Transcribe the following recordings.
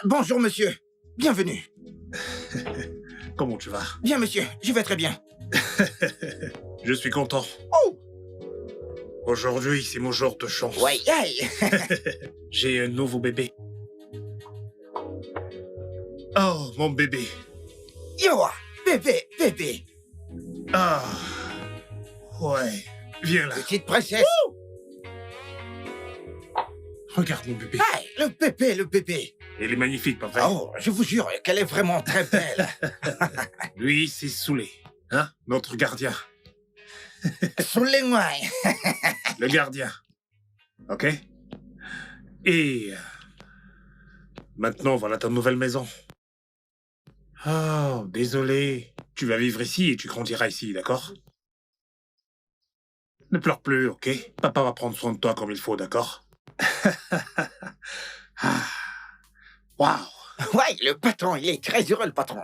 Bonjour, monsieur. Bienvenue. Comment tu vas? Bien, monsieur. Je vais très bien. Je suis content. Oh! Aujourd'hui, c'est mon jour de chance. Ouais, aïe! J'ai un nouveau bébé. Oh, mon bébé. Yoa! Bébé, bébé. Ah. Ouais. Viens là. Petite princesse. Regarde mon bébé. Aïe, le bébé, le bébé. Il est magnifique, pas vrai? Oh, je vous jure qu'elle est vraiment très belle. Lui, c'est Soulé. Hein? Notre gardien. Soulez-moi. Le gardien. Ok? Et... maintenant, voilà ta nouvelle maison. Oh, désolé. Tu vas vivre ici et tu grandiras ici, d'accord? Ne pleure plus, ok? Papa va prendre soin de toi comme il faut, d'accord? Ah. Waouh! Ouais, le patron, il est très heureux, le patron.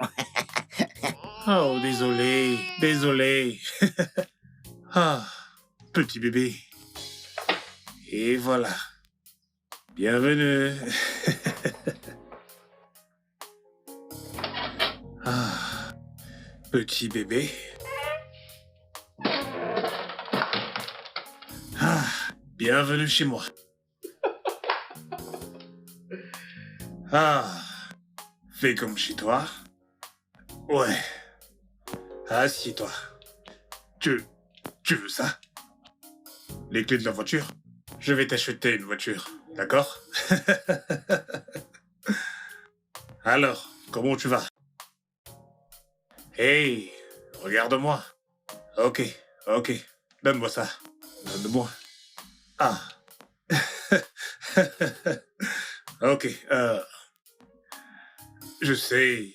Oh, désolé, désolé. Ah, petit bébé. Et voilà. Bienvenue. Ah, petit bébé. Ah, bienvenue chez moi. Ah, fais comme chez toi. Ouais. Assieds-toi. Tu veux ça? Les clés de la voiture? Je vais t'acheter une voiture, d'accord? Alors, comment tu vas? Hey, regarde-moi. Ok, ok. Donne-moi ça. Donne-moi. Ah. Ok, je sais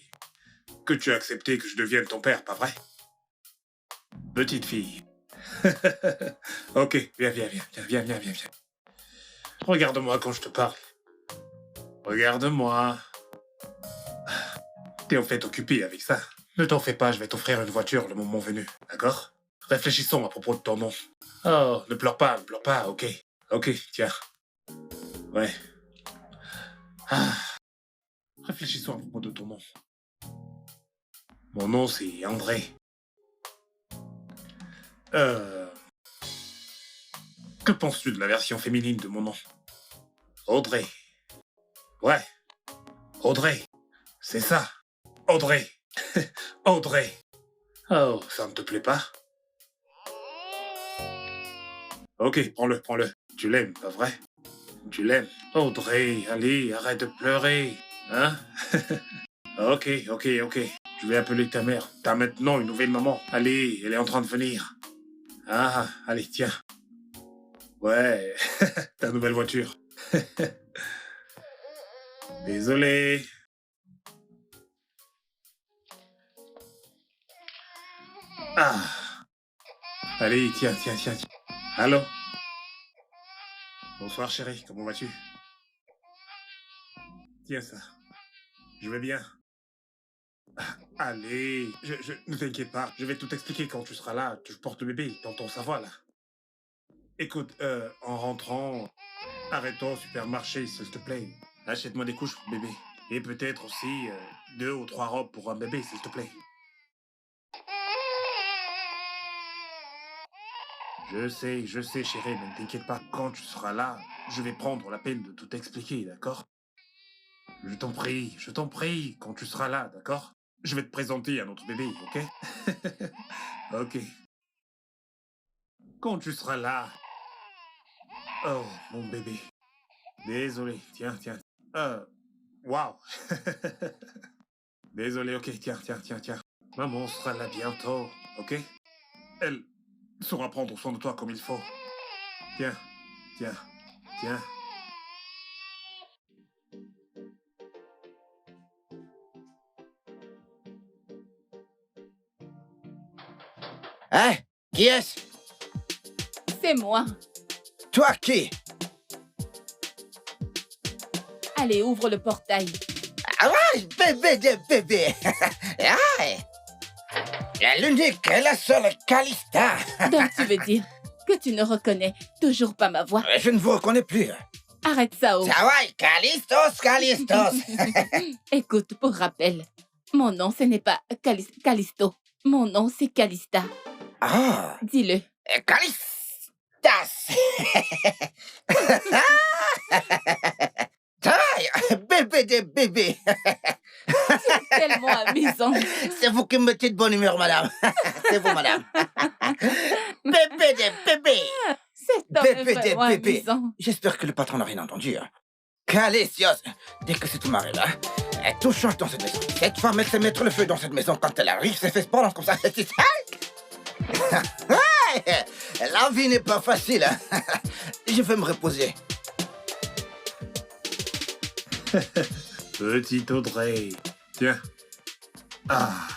que tu as accepté que je devienne ton père, pas vrai? Petite fille. Ok, viens. Regarde-moi quand je te parle. Regarde-moi. T'es en fait occupé avec ça. Ne t'en fais pas, je vais t'offrir une voiture le moment venu, d'accord? Réfléchissons à propos de ton nom. Oh, ne pleure pas, ok? Ok, tiens. Ouais. Ah. Réfléchissons à propos de ton nom. Mon nom, c'est André. Que penses-tu de la version féminine de mon nom? Audrey. Ouais. Audrey. C'est ça. Audrey. Audrey. Oh, ça ne te plaît pas? Ok, prends-le. Tu l'aimes, pas vrai? Tu l'aimes. Audrey, allez, arrête de pleurer. Hein? Ok. Je vais appeler ta mère. T'as maintenant une nouvelle maman. Allez, elle est en train de venir. Ah, allez, tiens. Ouais, ta nouvelle voiture. Désolé. Ah. Allez, tiens. Allô? Bonsoir, chérie, comment vas-tu? Tiens ça. Je vais bien. Allez, ne t'inquiète pas, je vais tout expliquer quand tu seras là. Je porte le bébé, t'entends sa voix, là. Écoute, en rentrant, arrête-toi au supermarché, s'il te plaît. Achète-moi des couches pour bébé. Et peut-être aussi 2 ou 3 robes pour un bébé, s'il te plaît. Je sais, chérie, mais ne t'inquiète pas. Quand tu seras là, je vais prendre la peine de tout expliquer, d'accord? Je t'en prie, quand tu seras là, d'accord? Je vais te présenter à notre bébé, ok? Ok. Quand tu seras là... Oh, mon bébé. Désolé, tiens. Waouh. Désolé, ok, tiens. Maman sera là bientôt, ok? Elle saura prendre soin de toi comme il faut. Tiens. Hein? Qui est-ce? C'est moi. Toi qui? Allez, ouvre le portail. Ah ouais, bébé de bébé. Aïe. L'unique et la seule Calista. Donc tu veux dire que tu ne reconnais toujours pas ma voix? Je ne vous reconnais plus. Arrête ça, oh. Ça va, Calistos, Calistos. Écoute, pour rappel, mon nom, ce n'est pas Callisto. Mon nom, c'est Calista. Ah, Dis-le. Calistas. Ça va, bébé des bébés. Tellement amusant. C'est vous qui me mettez de bonne humeur, madame. C'est vous, madame. Bébé des bébés. C'est un Bébé des vraiment bébés. amusant. J'espère que le patron n'a rien entendu. Hein. Calicios, dès que cette marée-là, tout change dans cette maison. Cette femme, elle sait mettre le feu dans cette maison quand elle arrive, c'est fait sport comme ça. La vie n'est pas facile. Hein. Je vais me reposer. Petit Audrey. Tiens. Ah.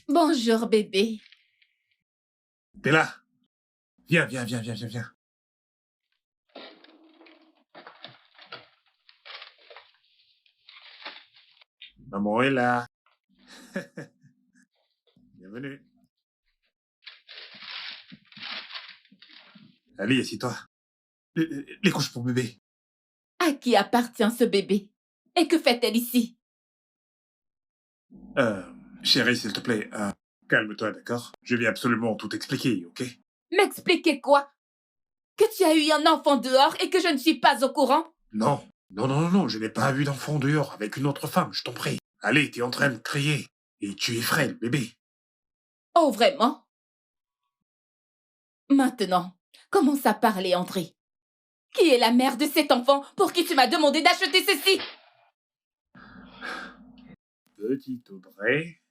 Bonjour, bébé. T'es là? Viens, viens, viens, viens, viens, viens. Maman est là. Bienvenue. Allez, assieds-toi. Les couches pour bébé. À qui appartient ce bébé? Et que fait-elle ici? Chérie, s'il te plaît, calme-toi, d'accord? Je vais absolument tout expliquer, ok? M'expliquer quoi? Que tu as eu un enfant dehors et que je ne suis pas au courant? Non, non, non, non, non, je n'ai pas eu d'enfant dehors avec une autre femme, je t'en prie. Allez, t'es en train de crier. Et tu effraies le bébé. Oh, vraiment? Maintenant, commence à parler, André. Qui est la mère de cet enfant pour qui tu m'as demandé d'acheter ceci? Petit Audrey,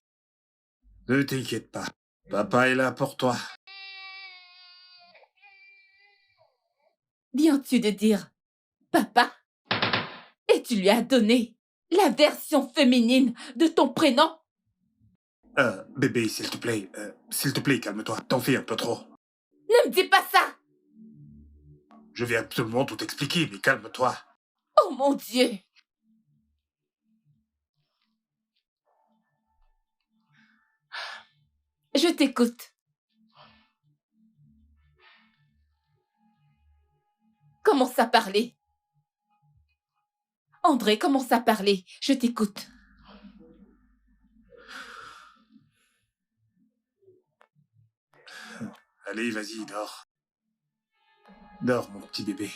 ne t'inquiète pas. Papa est là pour toi. Viens-tu de dire papa? Et tu lui as donné la version féminine de ton prénom? Bébé, s'il te plaît, calme-toi. T'en fais un peu trop. Ne me dis pas ça! Je vais absolument tout expliquer, mais calme-toi. Oh mon Dieu! Je t'écoute. Commence à parler. André, commence à parler. Je t'écoute. Allez, vas-y, dors. Dors, mon petit bébé.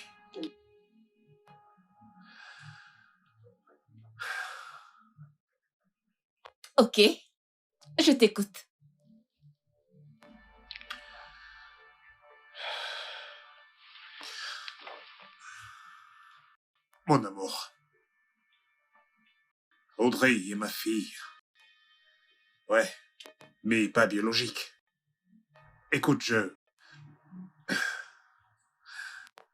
Ok, je t'écoute. Mon amour. Audrey est ma fille. Ouais, mais pas biologique. Écoute,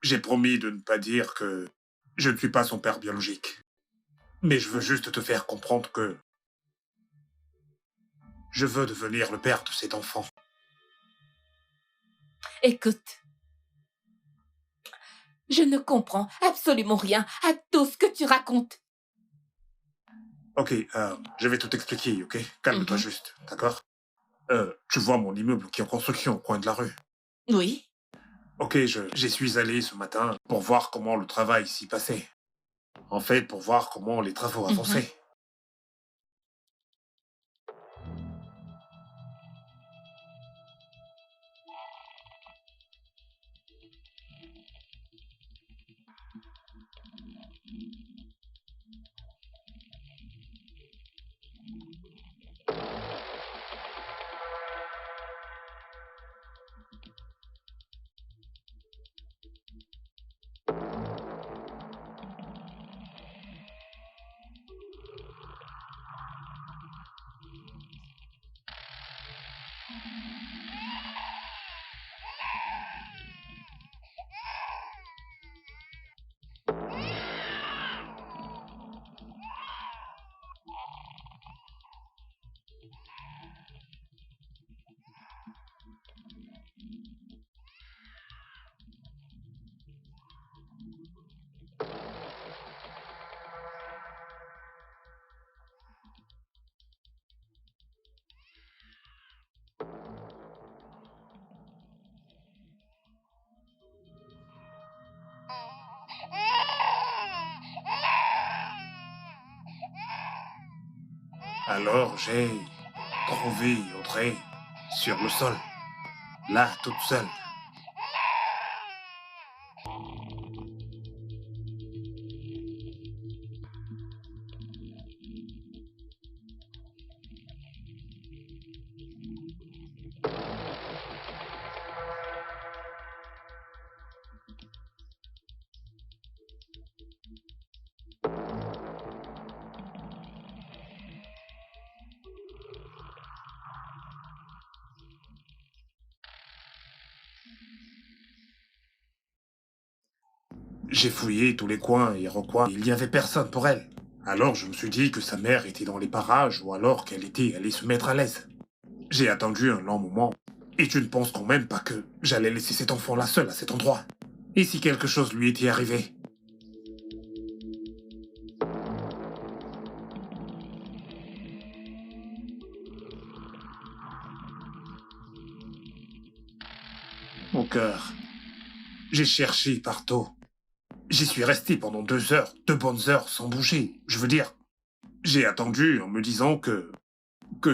j'ai promis de ne pas dire que je ne suis pas son père biologique. Mais je veux juste te faire comprendre que je veux devenir le père de cet enfant. Écoute. Je ne comprends absolument rien à tout ce que tu racontes. Ok, je vais tout expliquer, ok? Calme-toi Mhm. juste, d'accord? Tu vois mon immeuble qui est en construction au coin de la rue. Oui. Ok, j'y suis allé ce matin pour voir comment le travail s'y passait. En fait, pour voir comment les travaux avançaient. Alors j'ai trouvé Audrey sur le sol, là, toute seule. J'ai fouillé tous les coins et recoins, il n'y avait personne pour elle. Alors je me suis dit que sa mère était dans les parages ou alors qu'elle était allée se mettre à l'aise. J'ai attendu un long moment. Et tu ne penses quand même pas que j'allais laisser cet enfant-là seul à cet endroit? Et si quelque chose lui était arrivé? Mon cœur, j'ai cherché partout. J'y suis resté pendant 2 heures, 2 bonnes heures, sans bouger. Je veux dire, j'ai attendu en me disant que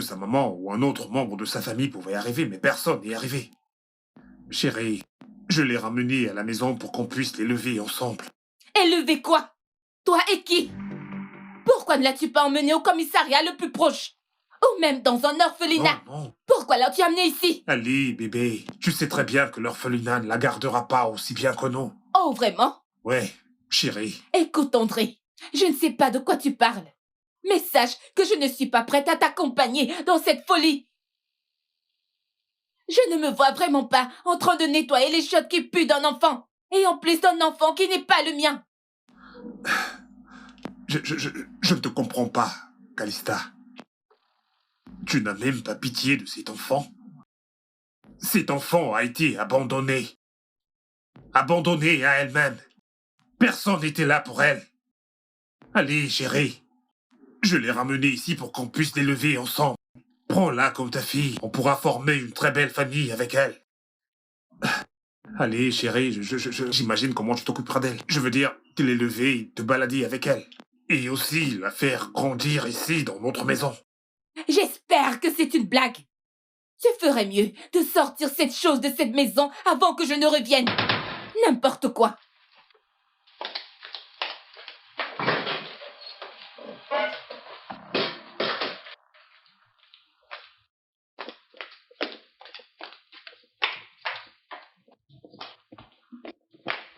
sa maman ou un autre membre de sa famille pouvait arriver, mais personne n'est arrivé. Chérie, je l'ai ramené à la maison pour qu'on puisse l'élever ensemble. Élever quoi? Toi et qui? Pourquoi ne l'as-tu pas emmené au commissariat le plus proche? Ou même dans un orphelinat? Non, non. Pourquoi l'as-tu amené ici? Allez, bébé, tu sais très bien que l'orphelinat ne la gardera pas aussi bien que nous. Oh, vraiment? Ouais, chérie. Écoute, André, je ne sais pas de quoi tu parles. Mais sache que je ne suis pas prête à t'accompagner dans cette folie. Je ne me vois vraiment pas en train de nettoyer les chiottes qui puent d'un enfant. Et en plus d'un enfant qui n'est pas le mien. Je ne te comprends pas, Calista. Tu n'as même pas pitié de cet enfant. Cet enfant a été abandonné. Abandonnée à elle-même. Personne n'était là pour elle. Allez, chérie. Je l'ai ramenée ici pour qu'on puisse l'élever ensemble. Prends-la comme ta fille. On pourra former une très belle famille avec elle. Allez, chérie, j'imagine comment tu t'occuperas d'elle. Je veux dire, te l'élever et te balader avec elle. Et aussi la faire grandir ici, dans notre maison. J'espère que c'est une blague. Tu ferais mieux de sortir cette chose de cette maison avant que je ne revienne. N'importe quoi.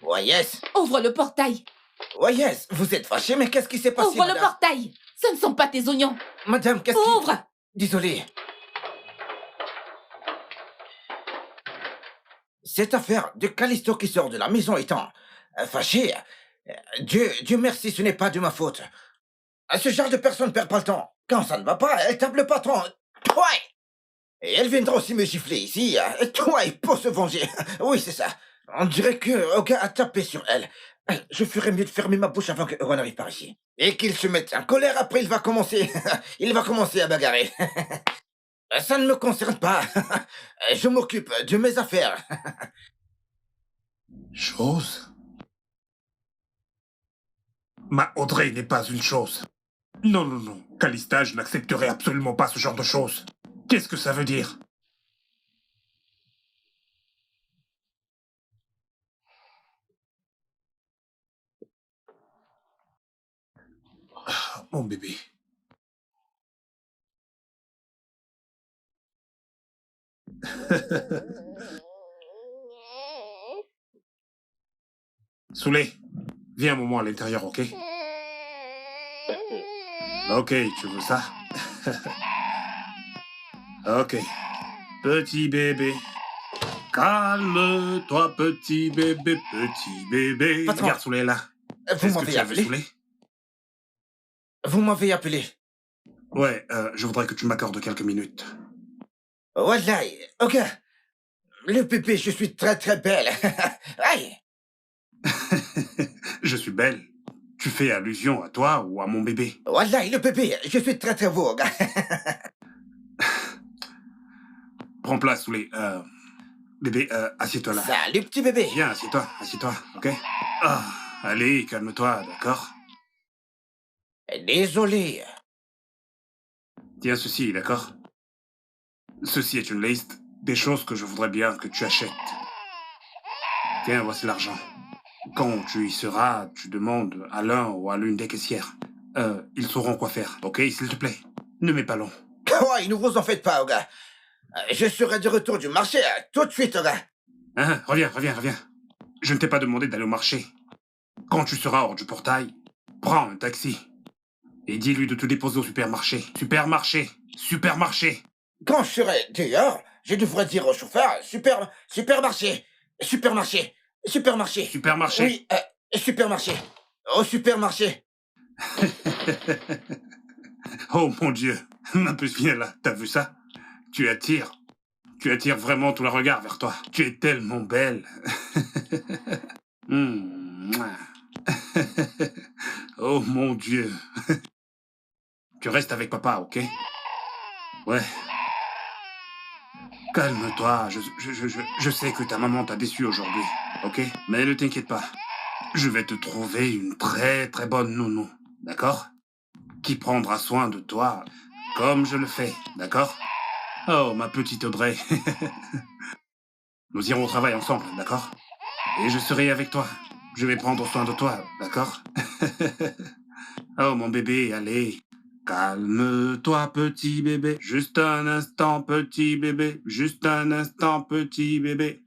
Ouais, yes. Ouvre le portail. Ouais, yes. Vous êtes fâché, mais qu'est-ce qui s'est passé, Ouvre le madame? portail. Ce ne sont pas tes oignons. Madame, qu'est-ce qui... Ouvre. Désolé. Cette affaire de Callisto qui sort de la maison étant fâché, Dieu merci, ce n'est pas de ma faute. Ce genre de personne ne perd pas le temps. Quand ça ne va pas, elle tape le patron. Ouais. Et elle viendra aussi me gifler ici. Toi, pour se venger. Oui, c'est ça. On dirait que Oga a tapé sur elle. Je ferais mieux de fermer ma bouche avant que Euron n'arrive par ici. Et qu'il se mette en colère, après il va commencer... il va commencer à bagarrer. Ça ne me concerne pas. Je m'occupe de mes affaires. Chose? Ma Audrey n'est pas une chose. Non, non, non. Calista, je n'accepterai absolument pas ce genre de choses. Qu'est-ce que ça veut dire? Ah, mon bébé. Soulé, viens un moment à l'intérieur, ok? Ok, tu veux ça? Ok. Petit bébé. Calme-toi, petit bébé, petit bébé. Patron. Regarde Soulé là. Vous Est-ce que m'avez tu as vu appelé? Soulé? Vous m'avez appelé. Ouais, je voudrais que tu m'accordes quelques minutes. Wallahi, ok. Le bébé, je suis très très belle. Aïe. Je suis belle. Tu fais allusion à toi ou à mon bébé? Wallahi, le bébé, je suis très très vogue. Prends place, Soulé. Bébé, assieds-toi là. Salut, petit bébé. Viens, assieds-toi, ok? Ah, allez, calme-toi, d'accord? Désolé. Tiens ceci, d'accord? Ceci est une liste des choses que je voudrais bien que tu achètes. Tiens, voici l'argent. Quand tu y seras, tu demandes à l'un ou à l'une des caissières. Ils sauront quoi faire, ok, s'il te plaît? Ne mets pas long. Ouais, ne vous en faites pas, gars. Je serai de retour du marché tout de suite, gars. Hein, reviens. Je ne t'ai pas demandé d'aller au marché. Quand tu seras hors du portail, prends un taxi. Et dis-lui de te déposer au supermarché. Supermarché. Quand je serai dehors, je devrais dire au chauffeur supermarché. Supermarché. Supermarché. Supermarché. Oui, supermarché. Au supermarché. Oh mon Dieu, ma puce, viens là, t'as vu ça? Tu attires vraiment tout le regard vers toi. Tu es tellement belle. Mouah. Oh mon Dieu. Tu restes avec papa, ok? Ouais. Calme-toi, je sais que ta maman t'a déçu aujourd'hui, ok? Mais ne t'inquiète pas. Je vais te trouver une très très bonne nounou, d'accord? Qui prendra soin de toi comme je le fais, d'accord? Oh, ma petite Audrey. Nous irons au travail ensemble, d'accord? Et je serai avec toi. Je vais prendre soin de toi, d'accord? Oh, mon bébé, allez. Calme-toi, petit bébé. Juste un instant, petit bébé. Juste un instant, petit bébé.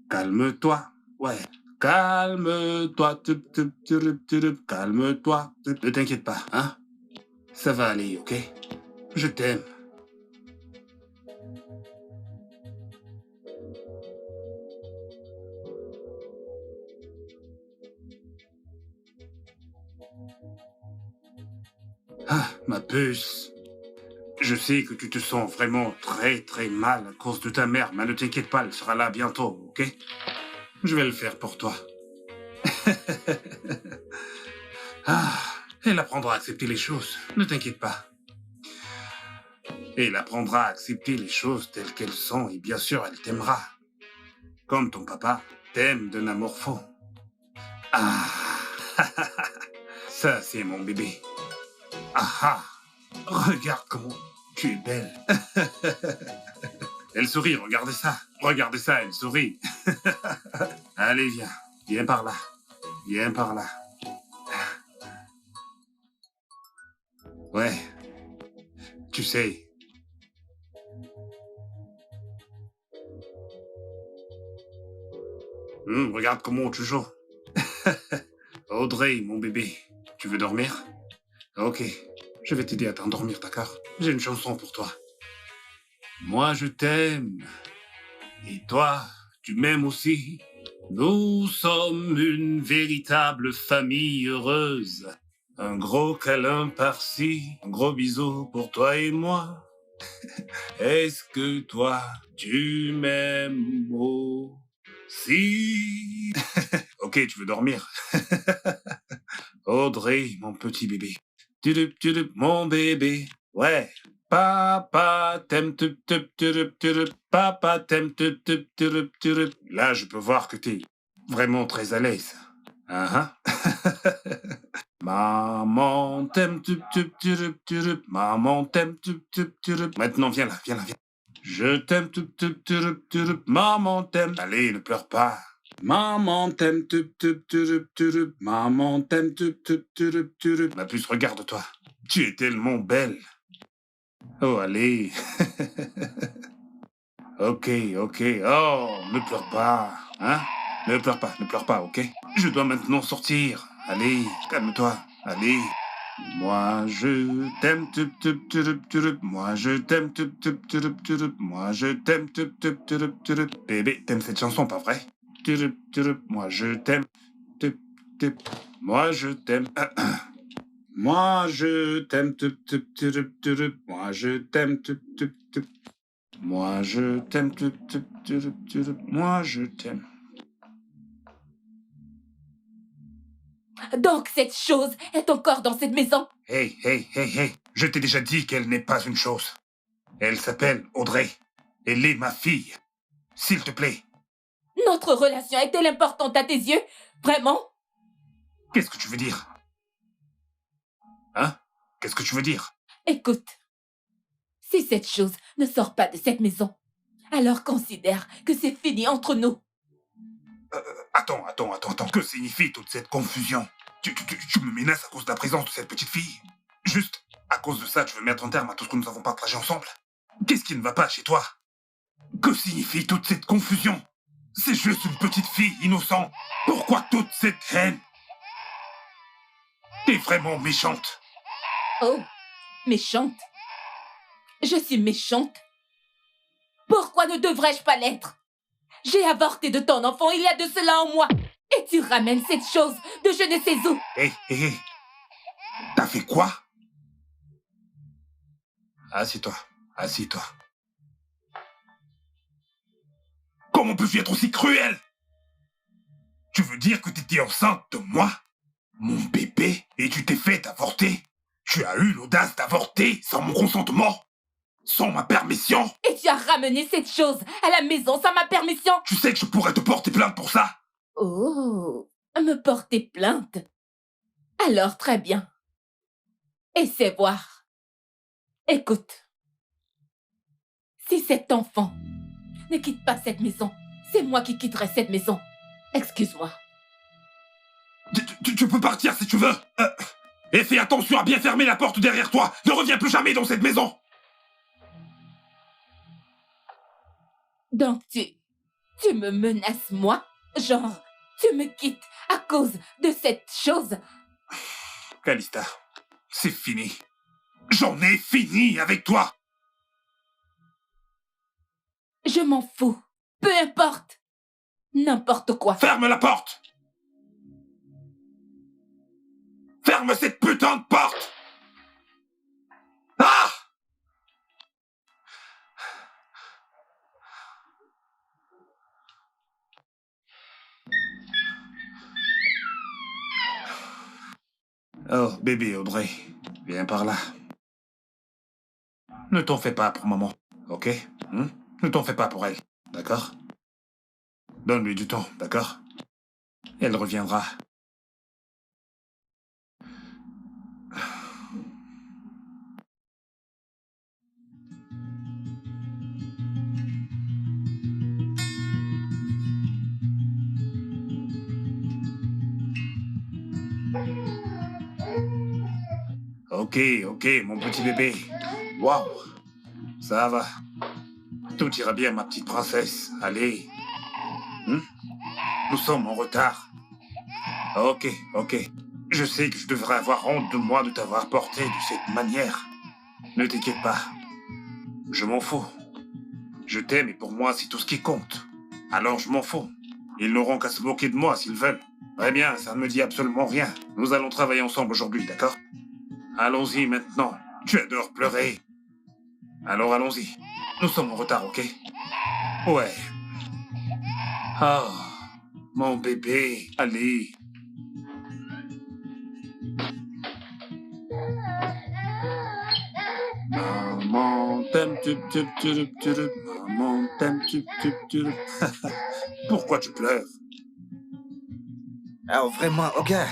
Calme-toi. Ouais. Calme-toi. Calme-toi. Ne t'inquiète pas, hein? Ça va aller, ok? Je t'aime. Ah, ma puce. Je sais que tu te sens vraiment très très mal à cause de ta mère, mais ne t'inquiète pas, elle sera là bientôt, ok? Je vais le faire pour toi. Ah, elle apprendra à accepter les choses, ne t'inquiète pas. Elle apprendra à accepter les choses telles qu'elles sont et bien sûr, elle t'aimera. Comme ton papa t'aime d'un amour faux. Ah, ça c'est mon bébé. Ah ah, regarde comment tu es belle. Elle sourit, regardez ça. Regardez ça, elle sourit. Allez, viens. Viens par là. Viens par là. Ouais. Tu sais. Regarde comment tu joues. Audrey, mon bébé. Tu veux dormir? Ok. Je vais t'aider à t'endormir, d'accord? J'ai une chanson pour toi. Moi, je t'aime. Et toi, tu m'aimes aussi. Nous sommes une véritable famille heureuse. Un gros câlin par-ci, un gros bisou pour toi et moi. Est-ce que toi, tu m'aimes aussi? Ok, tu veux dormir. Audrey, mon petit bébé. Tudup, tudup, mon bébé. Ouais. Papa t'aime, tup, tup, tudup, tudup. Papa t'aime, tup, tup, tudup, tudup. Là, je peux voir que t'es vraiment très à l'aise. Ah ah. Maman t'aime, tup, tup, tudup, tudup. Maman t'aime, tup, tup, tudup. Maintenant, viens là, viens là, viens. Je t'aime, tup, tup, tudup, tudup. Maman t'aime. Allez, ne pleure pas. Maman t'aime, tup, tup, tudup, tudup. Maman t'aime, tup, tup, tudup, tudup. Ma puce, regarde-toi. Tu es tellement belle. Oh, allez. Ok. Oh, ne pleure pas. Hein? Ne pleure pas, ok? Je dois maintenant sortir. Allez, calme-toi. Allez. Moi, je t'aime, tup, tup, tudup, tudup. Moi, je t'aime, tup, tup, tudup, tudup. Moi, je t'aime, tup, tup, tudup, tudup. Bébé, t'aimes cette chanson, pas vrai? Tudup, tudup. Moi, je t'aime. Tup, tup. Moi, je t'aime. Moi, je t'aime, tup, tup, tudup, tudup. Moi, je t'aime, tup, tup, tup. Moi, je t'aime, tup, tup, tudup, tudup. Moi, je t'aime. Donc cette chose est encore dans cette maison. Hey. Je t'ai déjà dit qu'elle n'est pas une chose. Elle s'appelle Audrey. Elle est ma fille. S'il te plaît. Notre relation est-elle importante à tes yeux? Vraiment? Qu'est-ce que tu veux dire? Hein? Qu'est-ce que tu veux dire? Écoute, Si cette chose ne sort pas de cette maison, alors considère que c'est fini entre nous. Attends. Que signifie toute cette confusion? Tu me menaces à cause de la présence de cette petite fille? Juste, à cause de ça, tu veux mettre un terme à tout ce que nous avons partagé ensemble? Qu'est-ce qui ne va pas chez toi? Que signifie toute cette confusion? C'est juste une petite fille innocente. Pourquoi toute cette haine? T'es vraiment méchante. Oh, méchante. Je suis méchante. Pourquoi ne devrais-je pas l'être? J'ai avorté de ton enfant il y a de cela un mois. Et tu ramènes cette chose de je ne sais où. Hé. T'as fait quoi? Assis-toi. Comment peux-tu être aussi cruel? Tu veux dire que t'étais enceinte de moi? Mon bébé? Et tu t'es fait avorter? Tu as eu l'audace d'avorter sans mon consentement? Sans ma permission? Et tu as ramené cette chose à la maison sans ma permission. Tu sais que je pourrais te porter plainte pour ça? Oh, me porter plainte. Alors très bien. Essaie voir. Écoute. Si cet enfant ne quitte pas cette maison, c'est moi qui quitterai cette maison. Excuse-moi. Tu peux partir si tu veux. Et fais attention à bien fermer la porte derrière toi. Ne reviens plus jamais dans cette maison. Donc tu me menaces moi? Genre, tu me quittes à cause de cette chose? Calista, c'est fini. J'en ai fini avec toi. Je m'en fous. Peu importe. N'importe quoi. Ferme la porte. Ferme cette putain de porte. Ah! Oh, bébé Audrey, viens par là. Ne t'en fais pas pour maman, ok? Ne t'en fais pas pour elle, d'accord? Donne-lui du temps, d'accord? Elle reviendra. Ok, mon petit bébé. Waouh, ça va. Tout ira bien, ma petite princesse. Allez. Nous sommes en retard. Ok. Je sais que je devrais avoir honte de moi de t'avoir porté de cette manière. Ne t'inquiète pas. Je m'en fous. Je t'aime et pour moi, c'est tout ce qui compte. Alors je m'en fous. Ils n'auront qu'à se moquer de moi s'ils veulent. Très bien, ça ne me dit absolument rien. Nous allons travailler ensemble aujourd'hui, d'accord? Allons-y maintenant. Tu adores pleurer. Alors allons-y. Nous sommes en retard, ok? Ouais. Ah, mon bébé, allez. Maman t'aime, Maman t'aime, Pourquoi tu pleures? Oh, vraiment, Oga.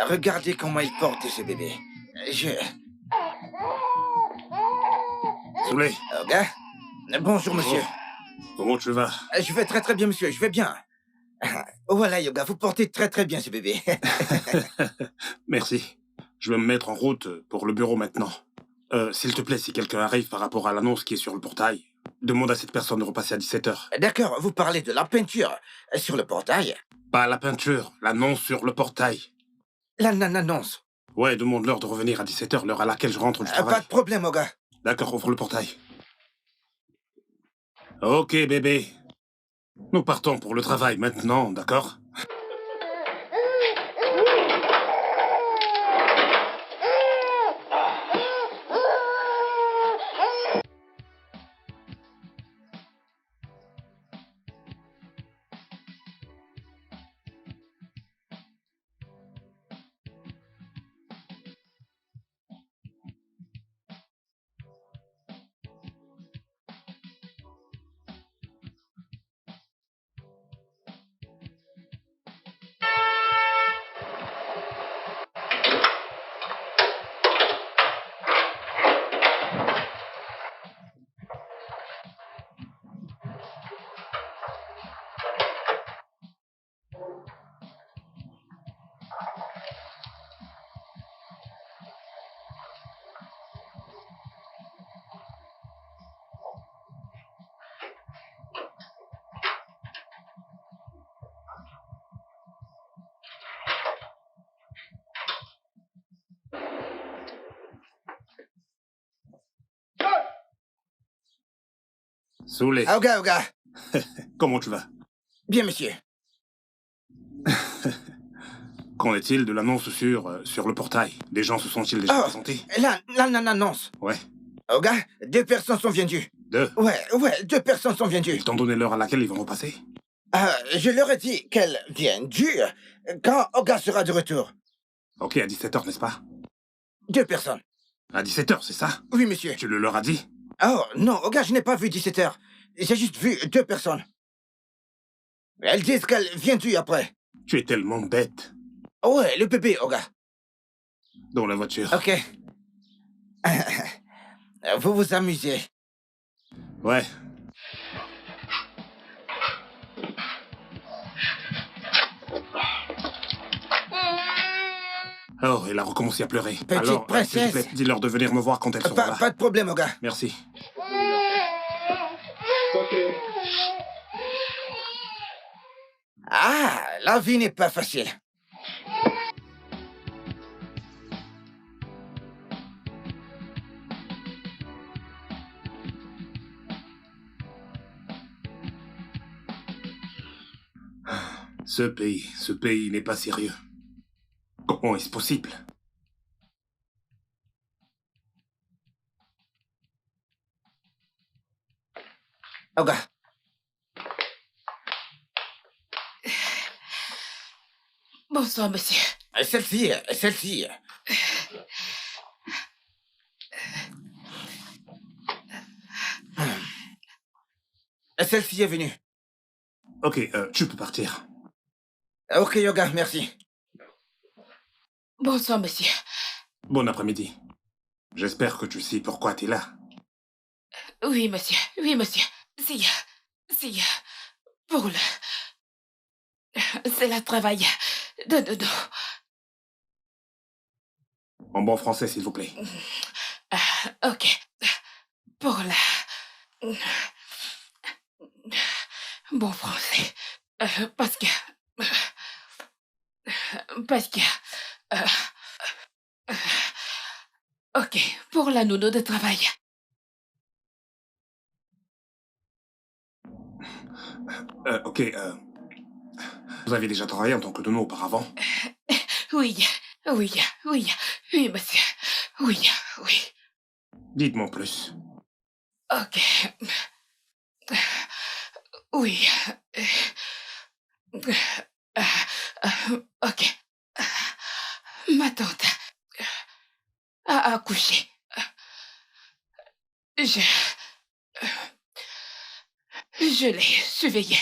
Regardez comment il porte ce bébé. Soulé. Oga? Bonjour, monsieur. Comment tu vas? Je vais très très bien, monsieur, je vais bien. Voilà, Yoga, vous portez très très bien ce bébé. Merci. Je vais me mettre en route pour le bureau maintenant. S'il te plaît, si quelqu'un arrive par rapport à l'annonce qui est sur le portail, demande à cette personne de repasser à 17h. D'accord, vous parlez de la peinture sur le portail? Pas la peinture, l'annonce sur le portail. L'annonce. Ouais, demande-leur de revenir à 17h, l'heure à laquelle je rentre du travail. Pas de problème, Oga. D'accord, ouvre le portail. Ok, bébé. Nous partons pour le travail maintenant, d'accord? Saoulé. Oga, Oga. Comment tu vas? Bien, monsieur. Qu'en est-il de l'annonce sur le portail? Les gens se sont-ils déjà présentés? Là, l'annonce. Ouais. Oga, 2 personnes sont venues. 2? Ouais, 2 personnes sont venues. Ils t'ont donné l'heure à laquelle ils vont repasser? Je leur ai dit qu'elles viennent quand Oga sera de retour. Ok, à 17h, n'est-ce pas? 2 personnes. À 17h, c'est ça? Oui, monsieur. Tu le leur as dit? Oh, non, Oga, je n'ai pas vu 17h. J'ai juste vu 2 personnes. Elles disent qu'elles viennent après. Tu es tellement bête. Ouais, le bébé, Oga. Dans la voiture. Ok. Vous vous amusez. Ouais. Oh, elle a recommencé à pleurer. Petite Alors, princesse. s'il te plaît, dis-leur de venir me voir quand elles seront là. Pas de problème, Oga. Merci. La vie n'est pas facile. Ce pays n'est pas sérieux. Comment est-ce possible? Oga. Bonsoir, monsieur. Celle-ci. Celle-ci est venue. Ok, tu peux partir. Ok, Oga, merci. Bonsoir, monsieur. Bon après-midi. J'espère que tu sais pourquoi t'es là. Oui, monsieur. Oui, monsieur. C'est pour le... C'est le travail de dodo. En bon français, s'il vous plaît. Ok. Pour la... Bon français. Parce que... Ok, pour la nounou de travail. Ok, vous avez déjà travaillé en tant que nounou auparavant? Oui, monsieur. Oui. Dites-moi plus. Ok. Oui. Ok. Ma tante a accouché. Je l'ai surveillée.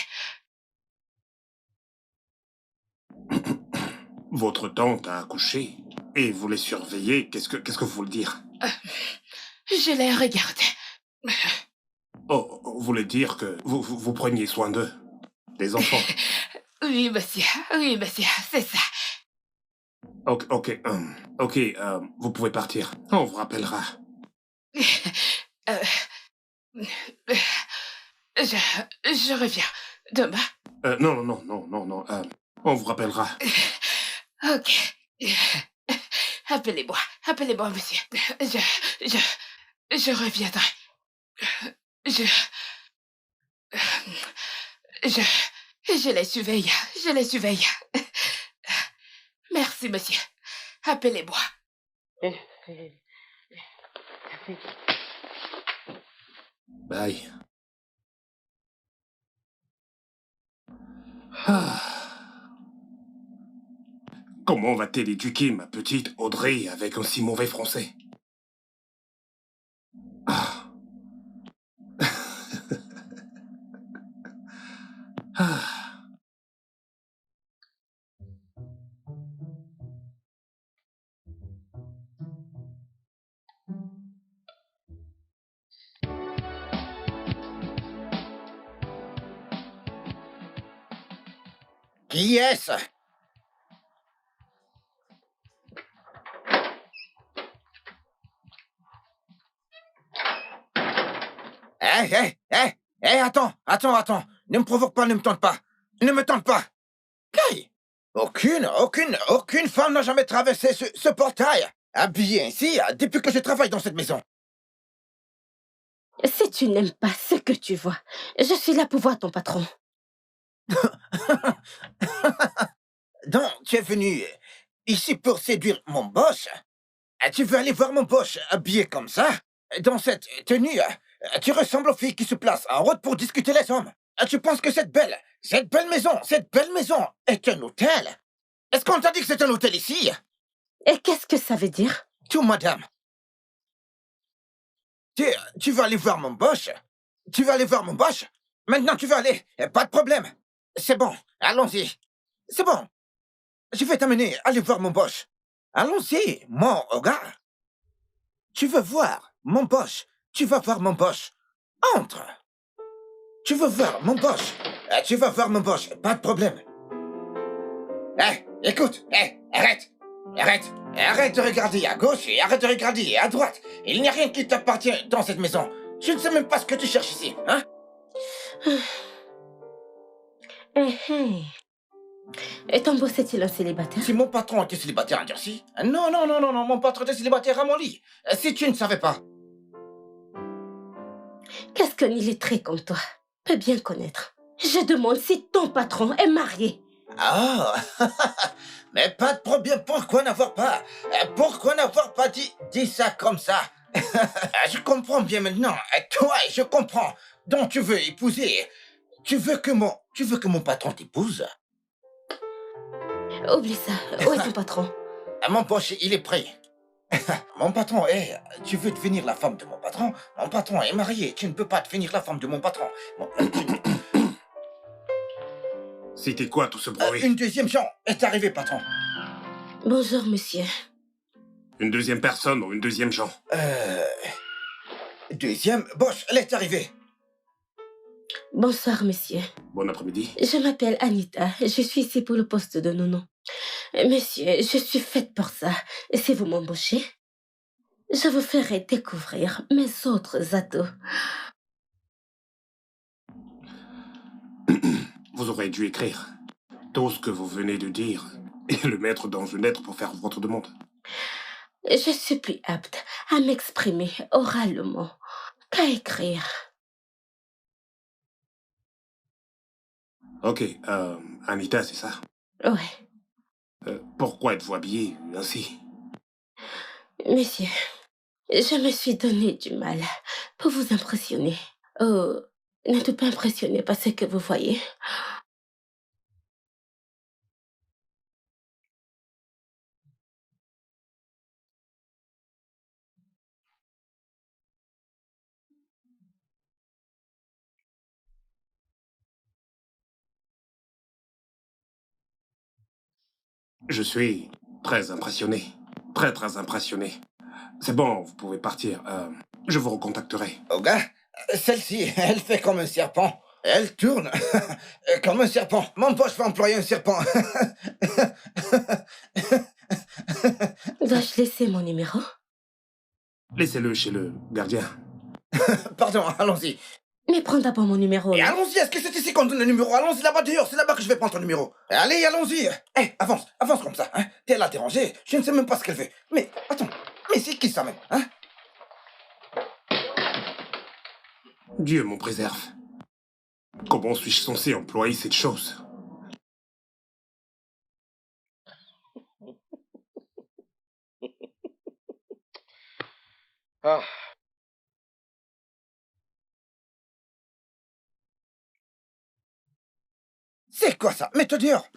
Votre tante a accouché et vous les surveillez. Qu'est-ce que vous voulez dire? Je l'ai regardée. Oh, vous voulez dire que vous preniez soin d'eux, des enfants? Oui, monsieur, c'est ça. Ok, vous pouvez partir. On vous rappellera. Je reviens demain. Non. On vous rappellera. Ok. Appelez-moi, monsieur. Je reviendrai. Je les surveille. Merci, monsieur. Appelez-moi. Bye. Comment va-t-elle éduquer ma petite Audrey avec un si mauvais français? Ah. Qui est-ce? Attends. Ne me provoque pas, ne me tente pas. Ne me tente pas. Hey, aucune femme n'a jamais traversé ce portail, habillée ainsi, depuis que je travaille dans cette maison. Si tu n'aimes pas ce que tu vois, je suis là pour voir ton patron. Donc, tu es venu ici pour séduire mon boss? Tu veux aller voir mon boss habillé comme ça? Dans cette tenue, tu ressembles aux filles qui se placent en route pour discuter les hommes. Tu penses que cette belle maison est un hôtel? Est-ce qu'on t'a dit que c'est un hôtel ici? Et qu'est-ce que ça veut dire? Tout, madame. Tu vas aller voir mon boss? Tu vas aller voir mon boss? Maintenant, tu vas aller. Pas de problème. C'est bon, allons-y. C'est bon. Je vais t'amener, aller voir mon boss. Allons-y, mon gars. Tu veux voir mon boss? Tu vas voir mon boss. Entre. Tu veux voir mon boss? Tu vas voir mon boss, pas de problème. Écoute, arrête. Arrête de regarder à gauche et arrête de regarder à droite. Il n'y a rien qui t'appartient dans cette maison. Je ne sais même pas ce que tu cherches ici, hein? Et ton boss est-il un célibataire? Si mon patron était célibataire à Jersey? Non, mon patron était célibataire à mon lit. Si tu ne savais pas. Qu'est-ce qu'un illettré comme toi peut bien connaître? Je demande si ton patron est marié. Ah, mais pas de problème. Pourquoi n'avoir pas dit ça comme ça? Je comprends bien maintenant. Toi, je comprends. Donc tu veux épouser. Tu veux que mon patron t'épouse? Oublie ça. Où est ton patron? Mon poche, il est prêt. Mon patron est... Tu veux devenir la femme de mon patron? Mon patron est marié. Tu ne peux pas devenir la femme de mon patron. C'était quoi tout ce bruit? Une deuxième gens est arrivée, patron. Bonjour, monsieur. Une deuxième personne ou une deuxième gens? Deuxième... Boss, elle est arrivée. Bonsoir, monsieur. Bon après-midi. Je m'appelle Anita. Je suis ici pour le poste de nounou. Monsieur, je suis faite pour ça. Et si vous m'embauchez, je vous ferai découvrir mes autres atouts. Vous aurez dû écrire tout ce que vous venez de dire et le mettre dans une lettre pour faire votre demande. Je suis plus apte à m'exprimer oralement qu'à écrire. Ok, Anita, c'est ça? Ouais. Pourquoi êtes-vous habillée ainsi? Monsieur, je me suis donné du mal pour vous impressionner. Oh, n'êtes pas impressionné par ce que vous voyez? Je suis très impressionné. Très impressionné. C'est bon, vous pouvez partir. Je vous recontacterai. Oh gars, celle-ci, elle fait comme un serpent. Elle tourne comme un serpent. Mon poche va employer un serpent. Dois-je laisser mon numéro? Laissez-le chez le gardien. Pardon, allons-y. Mais prends d'abord mon numéro. Et là. allons-y, est-ce que c'est ici qu'on donne le numéro? Allons-y là-bas dehors, c'est là-bas que je vais prendre ton numéro. Allez, allons-y. Avance comme ça, hein. T'es là dérangée, je ne sais même pas ce qu'elle fait. Mais, attends, mais c'est qui ça même, hein? Dieu m'en préserve. Comment suis-je censé employer cette chose? C'est quoi ça? Mets-toi dehors.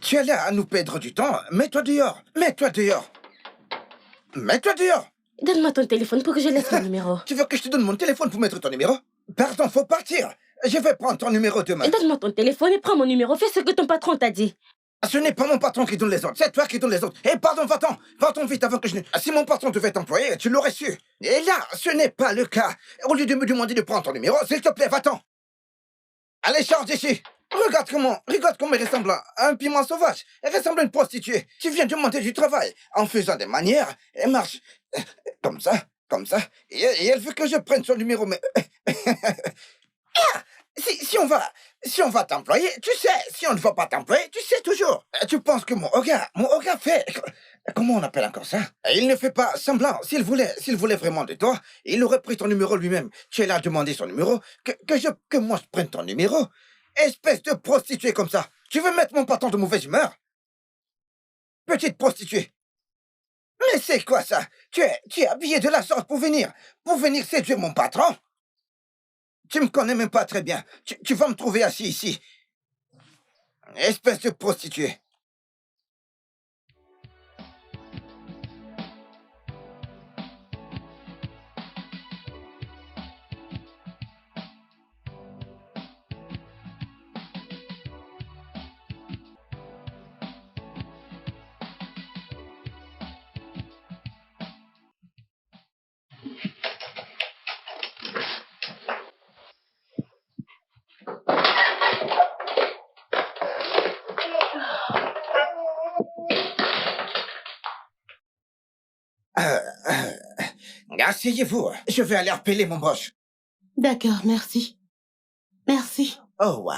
Tu es là à nous perdre du temps. Mets-toi dehors. Mets-toi dehors. Mets-toi dehors. Donne-moi ton téléphone pour que je laisse mon numéro. Tu veux que je te donne mon téléphone pour mettre ton numéro? Pardon, faut partir. Je vais prendre ton numéro demain. Donne-moi ton téléphone et prends mon numéro. Fais ce que ton patron t'a dit. Ce n'est pas mon patron qui donne les ordres, c'est toi qui donne les ordres. Et pardon, va-t'en. Va-t'en vite avant que je ne... Si mon patron devait t'employer, tu l'aurais su. Et là, ce n'est pas le cas. Au lieu de me demander de prendre ton numéro, s'il te plaît, va-t'en. Allez, charge ici. Regarde comment il ressemble à un piment sauvage. Elle ressemble à une prostituée. Tu viens demander du travail en faisant des manières. Elle marche comme ça. Et elle veut que je prenne son numéro, mais... Si on va t'employer, tu sais. Si on ne va pas t'employer, tu sais toujours. Tu penses que mon regard fait... Comment on appelle encore ça? Il ne fait pas semblant. S'il voulait vraiment de toi, il aurait pris ton numéro lui-même. Tu es là à demander son numéro. Que moi je prenne ton numéro? Espèce de prostituée comme ça. Tu veux mettre mon patron de mauvaise humeur? Petite prostituée. Mais c'est quoi ça? Tu es habillé de la sorte pour venir séduire mon patron? Tu me connais même pas très bien. Tu vas me trouver assis ici. Espèce de prostituée. Asseyez-vous. Je vais aller repeler mon moche. D'accord, merci. Merci. Oh, wow.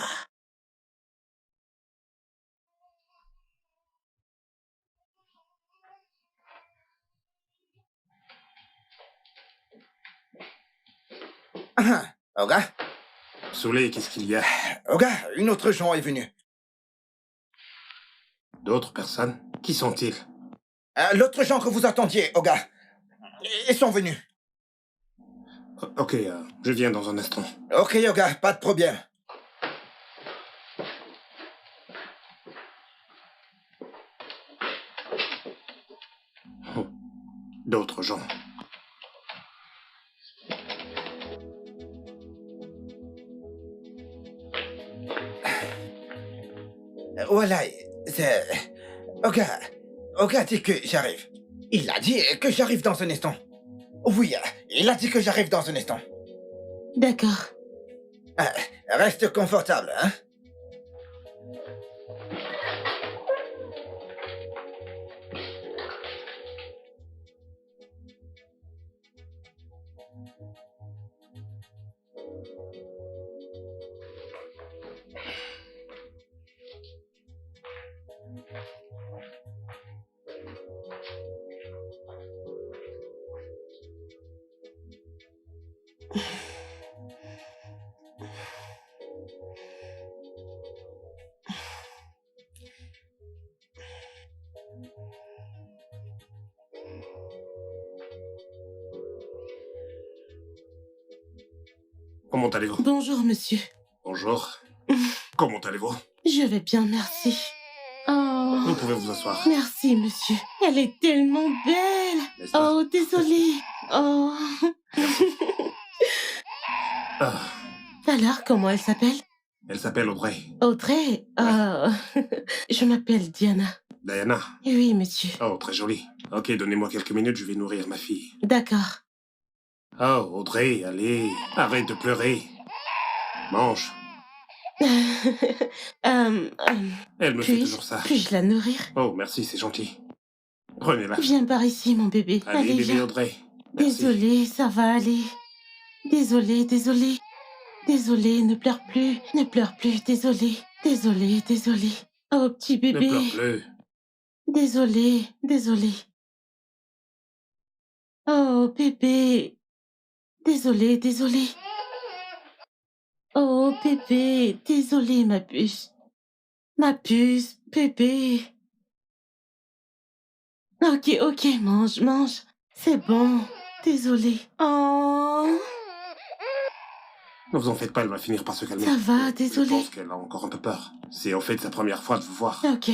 Oga? Soulé, qu'est-ce qu'il y a? Oga, une autre gens est venue. D'autres personnes? Qui sont-ils? L'autre gens que vous attendiez, Oga. Ils sont venus. Ok, je viens dans un instant. Ok, Oga, pas de problème. D'autres gens. Voilà, c'est... Oga dit que j'arrive. Il a dit que j'arrive dans un instant. Oui, il a dit que j'arrive dans un instant. D'accord. Reste confortable, hein? Comment allez-vous? Bonjour, monsieur. Bonjour. Comment allez-vous? Je vais bien, merci. Oh, Vous pouvez vous asseoir. merci, monsieur. Elle est tellement belle. N'est-ce pas? Oh, désolée. Oh. Ah, Alors, comment elle s'appelle? elle s'appelle Audrey. Audrey. Je m'appelle Diana. Diana. Oui, monsieur. Oh, très jolie. Ok, donnez-moi quelques minutes, je vais nourrir ma fille. D'accord. Oh, Audrey, allez, arrête de pleurer. Mange. Elle me fait toujours ça. Puis-je la nourrir? Oh, merci, c'est gentil. Prenez-la. Viens par ici, mon bébé. Allez, bébé viens. Audrey. Merci. Désolée, ça va aller. Désolée. Désolée, ne pleure plus. Ne pleure plus, désolée. Désolée. Oh, petit Ne bébé. pleure plus. Désolée. Oh, bébé. Désolée. Oh, bébé. Désolée, ma puce. Ma puce, bébé. Ok, mange. C'est bon. Désolée. Oh. Ne vous en faites pas, elle va finir par se calmer. Ça va, Je désolée. pense qu'elle a encore un peu peur. C'est en fait sa première fois de vous voir. Ok.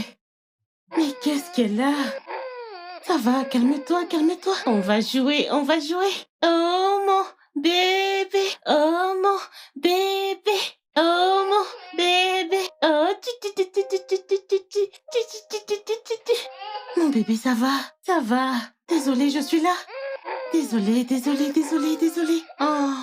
Mais qu'est-ce qu'elle a? Ça va, calme-toi. On va jouer. Oh, mon bébé. Oh, mon bébé. Oh, Mon bébé, ça va. Désolée, je suis là. Désolée. Oh.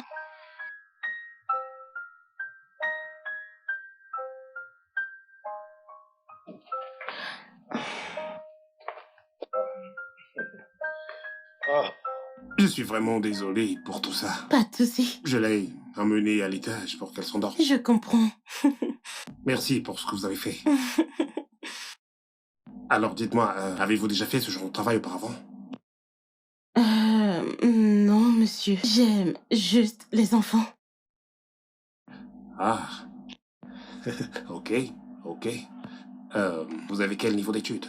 Je suis vraiment désolé pour tout ça. Pas de souci. Je l'ai emmenée à l'étage pour qu'elle s'endorme. Je comprends. Merci pour ce que vous avez fait. Alors dites-moi, avez-vous déjà fait ce genre de travail auparavant? Non, monsieur. J'aime juste les enfants. Ah, ok, ok. Vous avez quel niveau d'études?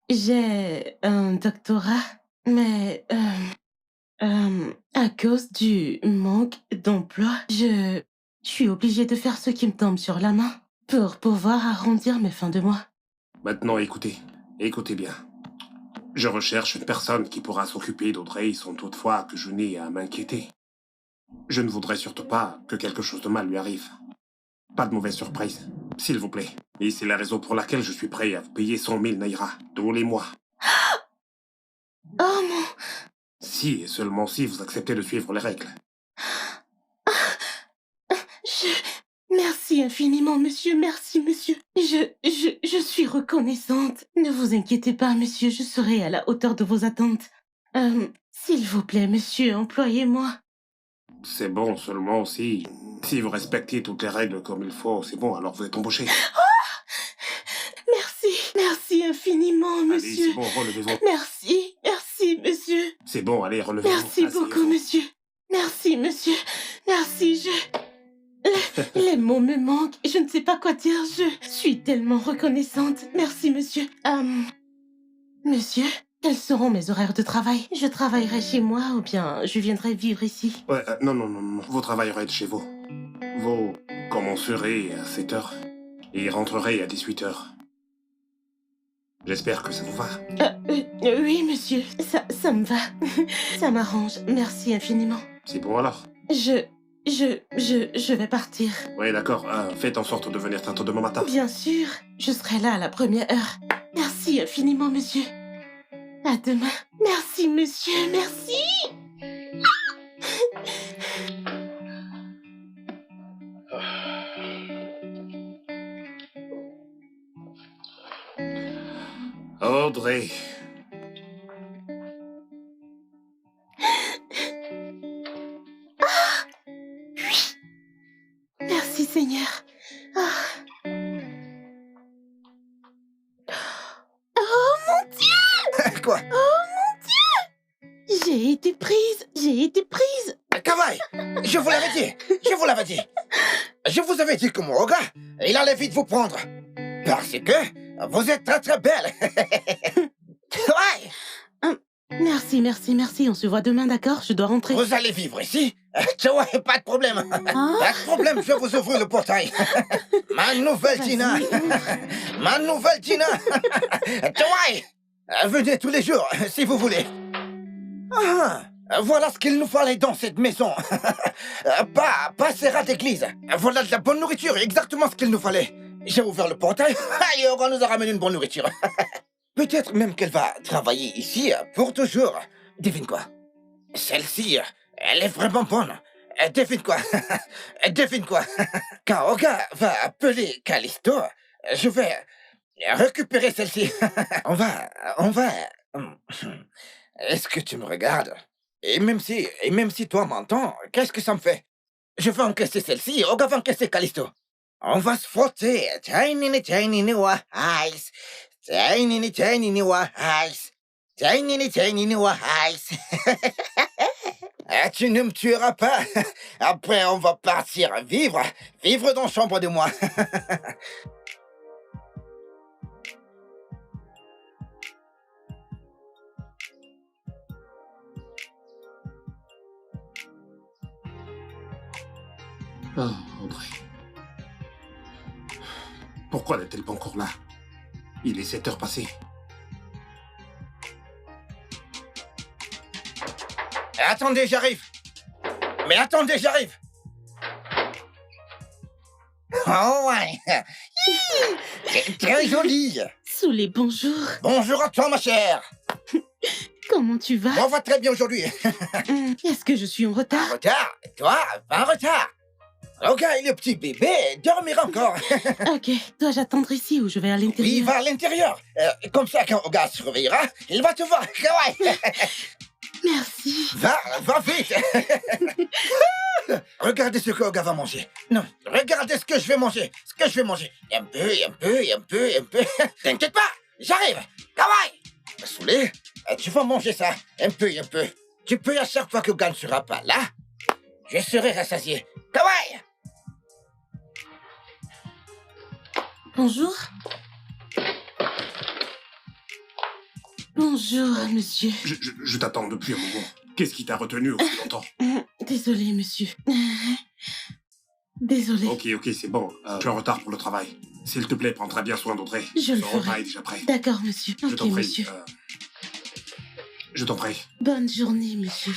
J'ai un doctorat, mais à cause du manque d'emploi, je suis obligée de faire ce qui me tombe sur la main pour pouvoir arrondir mes fins de mois. Maintenant, écoutez bien. Je recherche une personne qui pourra s'occuper d'Audrey sans toutefois que je n'ai à m'inquiéter. Je ne voudrais surtout pas que quelque chose de mal lui arrive. Pas de mauvaise surprise, s'il vous plaît. Et c'est la raison pour laquelle je suis prêt à vous payer 100 000 naira tous les mois. Oh mon... Si et seulement si vous acceptez de suivre les règles. Merci infiniment, monsieur. Merci, monsieur. Je suis reconnaissante. Ne vous inquiétez pas, monsieur. Je serai à la hauteur de vos attentes. S'il vous plaît, monsieur, employez-moi. C'est bon seulement si vous respectez toutes les règles comme il faut, c'est bon, alors vous êtes embauché. Merci infiniment, Allez, monsieur. c'est bon, relevez-vous. Merci, monsieur. C'est bon, allez, relevez-vous. Merci beaucoup, Asseyez-vous. monsieur. Merci, monsieur. Merci, Les mots me manquent. Je ne sais pas quoi dire. Je suis tellement reconnaissante. Merci, monsieur. Monsieur, quels seront mes horaires de travail? Je travaillerai chez moi ou bien je viendrai vivre ici? Ouais, non. Vous travaillerez de chez vous. Vous commencerez à 7 heures et rentrerez à 18 heures. J'espère que ça vous va. Oui, monsieur. Ça me va. Ça m'arrange. Merci infiniment. C'est bon alors? Je vais partir. Ouais, d'accord. Faites en sorte de venir tantôt demain matin. Bien sûr, je serai là à la première heure. Merci infiniment, monsieur. À demain. Merci, monsieur, merci. Audrey. Merci, Seigneur. Ah. Oh mon Dieu! Quoi? J'ai été prise. Kawai, je vous l'avais dit. Je vous avais dit que mon gars, il allait vite vous prendre. Parce que vous êtes très très belle. Ouais. Merci. On se voit demain, d'accord? Je dois rentrer. Vous allez vivre ici? Ouais, pas de problème. Pas de problème, je vais vous ouvrir le portail. Ma nouvelle Tina. Ma nouvelle Tina. Ouais. Venez tous les jours, si vous voulez. Ah, voilà ce qu'il nous fallait dans cette maison. Pas ces rats d'église. Voilà de la bonne nourriture, exactement ce qu'il nous fallait. J'ai ouvert le portail et on nous a ramené une bonne nourriture. Peut-être même qu'elle va travailler ici pour toujours. Devine quoi? Celle-ci, elle est vraiment bonne. Devine quoi? Devine quoi? Quand Oga va appeler Callisto, je vais récupérer celle-ci. On va... Est-ce que tu me regardes? Et même si toi m'entends, qu'est-ce que ça me fait? Je vais encaisser celle-ci, Oga va encaisser Callisto. On va se frotter. Tiny wa ice. Tiny wa ice. Tiny wa ice. Tu ne me tueras pas. Après, on va partir vivre dans la chambre de moi. Oh, Audrey. Pourquoi n'est-elle pas encore là? Il est 7 heures passées. Attendez, j'arrive. Mais attendez, j'arrive. Oh ouais. Très jolie. Soulé, bonjour. Bonjour à toi, ma chère. Comment tu vas? On va très bien aujourd'hui. Est-ce que je suis en En retard? retard? Toi, pas en retard. Ok, le petit bébé dormira encore. Ok, dois-je attendre ici ou je vais à Oui, l'intérieur? va à l'intérieur. Comme ça, quand Oga se réveillera, il va te voir. Ouais. Merci. Va vite. Regardez ce que Oga va manger. Non, regardez ce que je vais manger. Un peu. T'inquiète pas. J'arrive. Kawaii. Saoulé, tu vas manger ça. Un peu. Tu peux à chaque fois que Gan sera pas là. Je serai rassasié. Kawaii. Bonjour. Bonjour, monsieur. Je t'attends depuis un moment. Qu'est-ce qui t'a retenu aussi longtemps? Désolé, monsieur. Désolé. Ok, c'est bon. Je suis en retard pour le travail. S'il te plaît, prends très bien soin d'Audrey. Je le Son repas ferai. est déjà prêt. D'accord, monsieur. Je Ok, t'en prie. monsieur. Je t'en prie. Bonne journée, monsieur.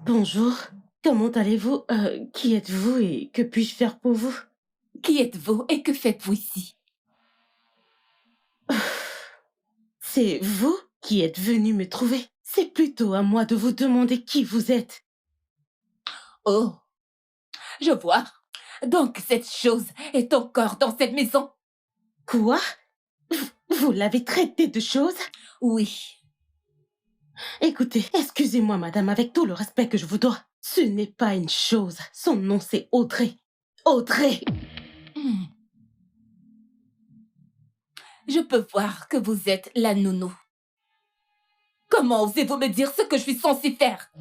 Bonjour. Comment allez-vous? Qui êtes-vous et que puis-je faire pour vous? Qui êtes-vous et que faites-vous ici? C'est vous qui êtes venu me trouver. C'est plutôt à moi de vous demander qui vous êtes. Oh, je vois. Donc cette chose est encore dans cette maison? Quoi? Vous l'avez traité de chose? Oui. Écoutez, excusez-moi, madame, avec tout le respect que je vous dois. Ce n'est pas une chose. Son nom, c'est Audrey. Audrey! Hmm. Je peux voir que vous êtes la nounou. Comment osez-vous me dire ce que je suis censée faire?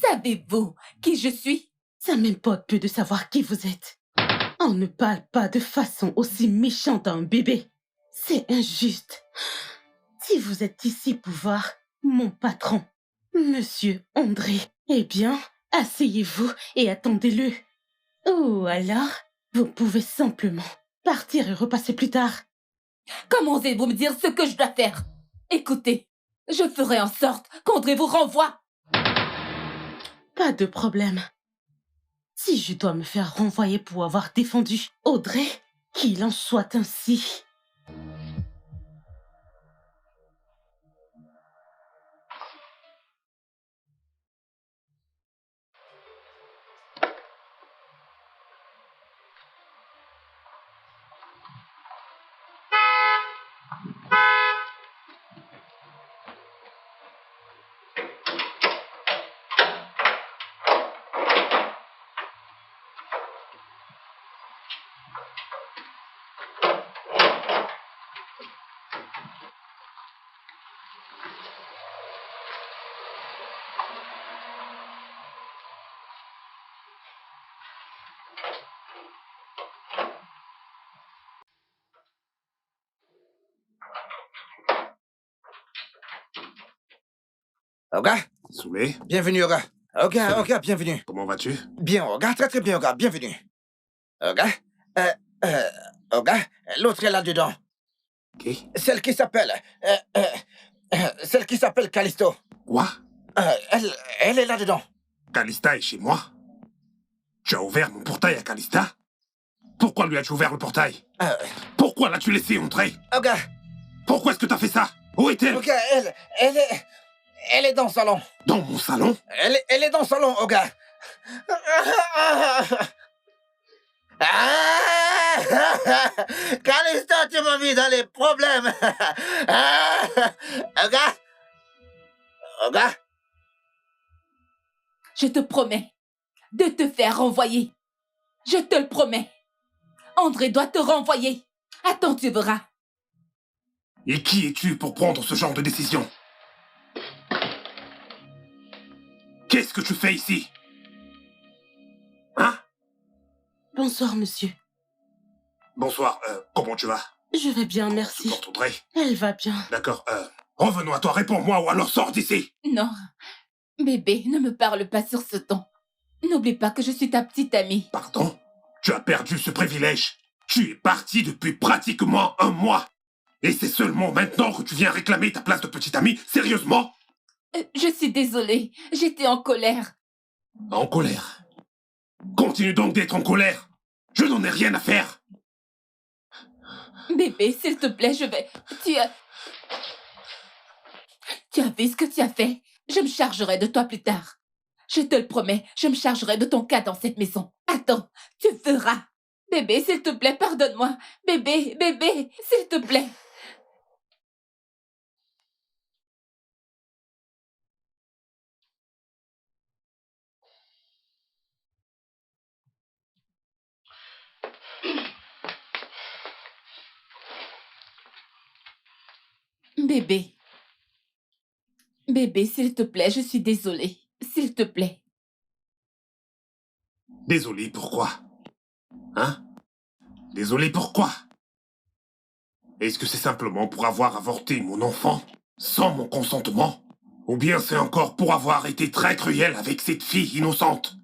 Savez-vous qui je suis? Ça m'importe peu de savoir qui vous êtes. On ne parle pas de façon aussi méchante à un bébé. C'est injuste. Si vous êtes ici pour voir mon patron, Monsieur André, eh bien, asseyez-vous et attendez-le. Ou alors, vous pouvez simplement partir et repasser plus tard. Comment osez-vous me dire ce que je dois faire? Écoutez, je ferai en sorte qu'André vous renvoie. Pas de problème. Si je dois me faire renvoyer pour avoir défendu Audrey, qu'il en soit ainsi. Oga, Soulé, bienvenue, Oga. Oga, bienvenue. comment vas-tu? Bien, Oga, très bien, Oga, bienvenue. Oga, Oga, l'autre est là-dedans. Qui? Celle qui s'appelle Callisto. Quoi? Elle est là-dedans. Calista est chez moi? Tu as ouvert mon portail à Calista? Pourquoi lui as-tu ouvert le portail? Pourquoi l'as-tu laissé entrer? Oga, Pourquoi est-ce que t'as fait ça? Où est-elle? Oga, elle est dans le salon. Dans mon salon? Elle est dans le salon, Oga. Callisto, tu m'as mis dans les problèmes. Oga, Je te promets de te faire renvoyer. Je te le promets. André doit te renvoyer. Attends, tu verras. Et qui es-tu pour prendre ce genre de décision? Qu'est-ce que tu fais ici? Hein? Bonsoir, monsieur. Bonsoir, comment tu vas? Je vais bien, merci. Supporte Audrey. Elle va bien. D'accord, revenons à toi, réponds-moi ou alors sors d'ici! Non, bébé, ne me parle pas sur ce ton. N'oublie pas que je suis ta petite amie. Pardon? Tu as perdu ce privilège. Tu es parti depuis pratiquement un mois. Et c'est seulement maintenant que tu viens réclamer ta place de petite amie? Sérieusement? Je suis désolée. J'étais en colère. En colère. Continue donc d'être en colère. Je n'en ai rien à faire. Bébé, s'il te plaît, je vais... Tu as vu ce que tu as fait? Je me chargerai de toi plus tard. Je te le promets, je me chargerai de ton cas dans cette maison. Attends, tu verras. Bébé, s'il te plaît, pardonne-moi. Bébé, bébé, s'il te plaît. Bébé. Bébé, s'il te plaît, je suis désolée. S'il te plaît. Désolé, pourquoi? Hein? Désolé, pourquoi? Est-ce que c'est simplement pour avoir avorté mon enfant sans mon consentement? Ou bien c'est encore pour avoir été très cruel avec cette fille innocente?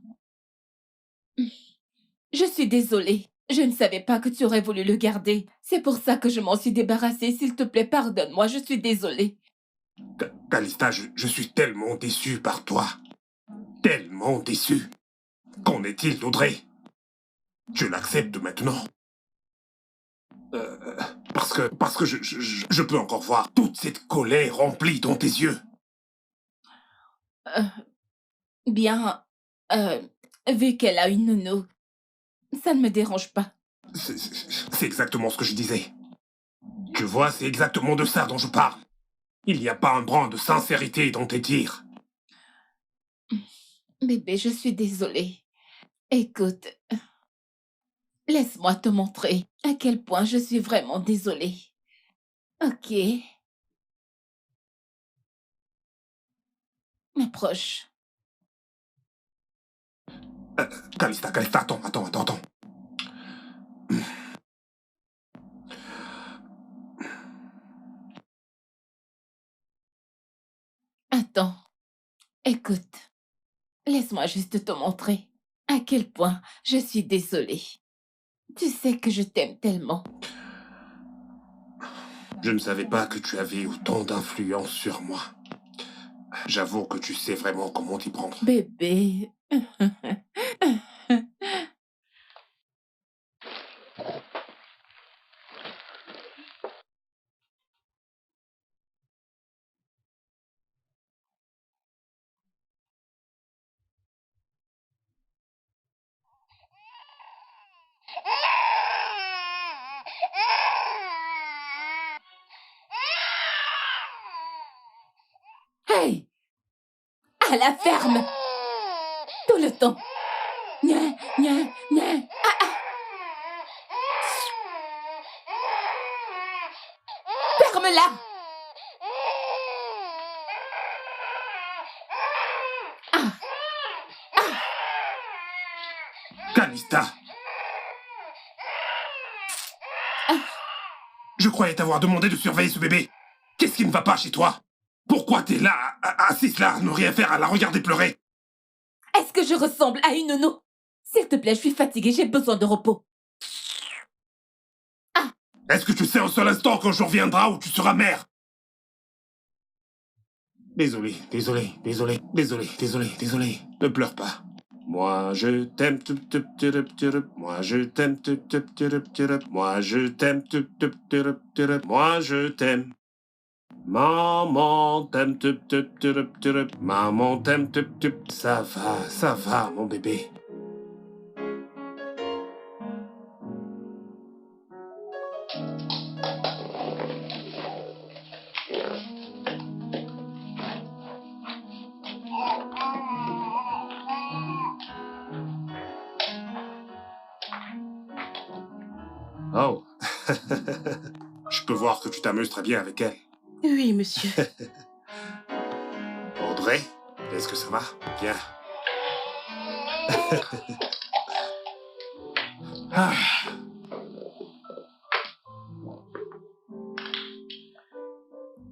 Je suis désolée. Je ne savais pas que tu aurais voulu le garder. C'est pour ça que je m'en suis débarrassée. S'il te plaît, pardonne-moi, je suis désolée. Calista, je suis tellement déçu par toi. Tellement déçu. Qu'en est-il d'Audrey? Je l'accepte maintenant. Parce que je peux encore voir toute cette colère remplie dans tes yeux. Bien, vu qu'elle a une nounou, ça ne me dérange pas. C'est exactement ce que je disais. Tu vois, c'est exactement de ça dont je parle. Il n'y a pas un brin de sincérité dans tes dires. Bébé, je suis désolée. Écoute, laisse-moi te montrer à quel point je suis vraiment désolée. Ok. Approche. Calista, attends. Attends. Écoute. Laisse-moi juste te montrer à quel point je suis désolée. Tu sais que je t'aime tellement. Je ne savais pas que tu avais autant d'influence sur moi. J'avoue que tu sais vraiment comment t'y prendre. Bébé. Hey! À la ferme! Tout le temps! Nya, nya, nya. Ferme-la! Calista! Je croyais t'avoir demandé de surveiller ce bébé. Qu'est-ce qui ne va pas chez toi? Pourquoi t'es là, assise là, à ne rien faire, à la regarder pleurer? Est-ce que je ressemble à une nounou? S'il te plaît, je suis fatiguée, j'ai besoin de repos. Est-ce que tu sais un seul instant qu'un jour viendra où tu seras mère? Désolé. Ne pleure pas. Moi je t'aime, moi je t'aime, moi je t'aime, moi je t'aime. Maman t'aime, maman t'aime, ça va, mon bébé. Oh, je peux voir que tu t'amuses très bien avec elle. Oui, monsieur. Audrey, est-ce que ça va? Bien. Ah.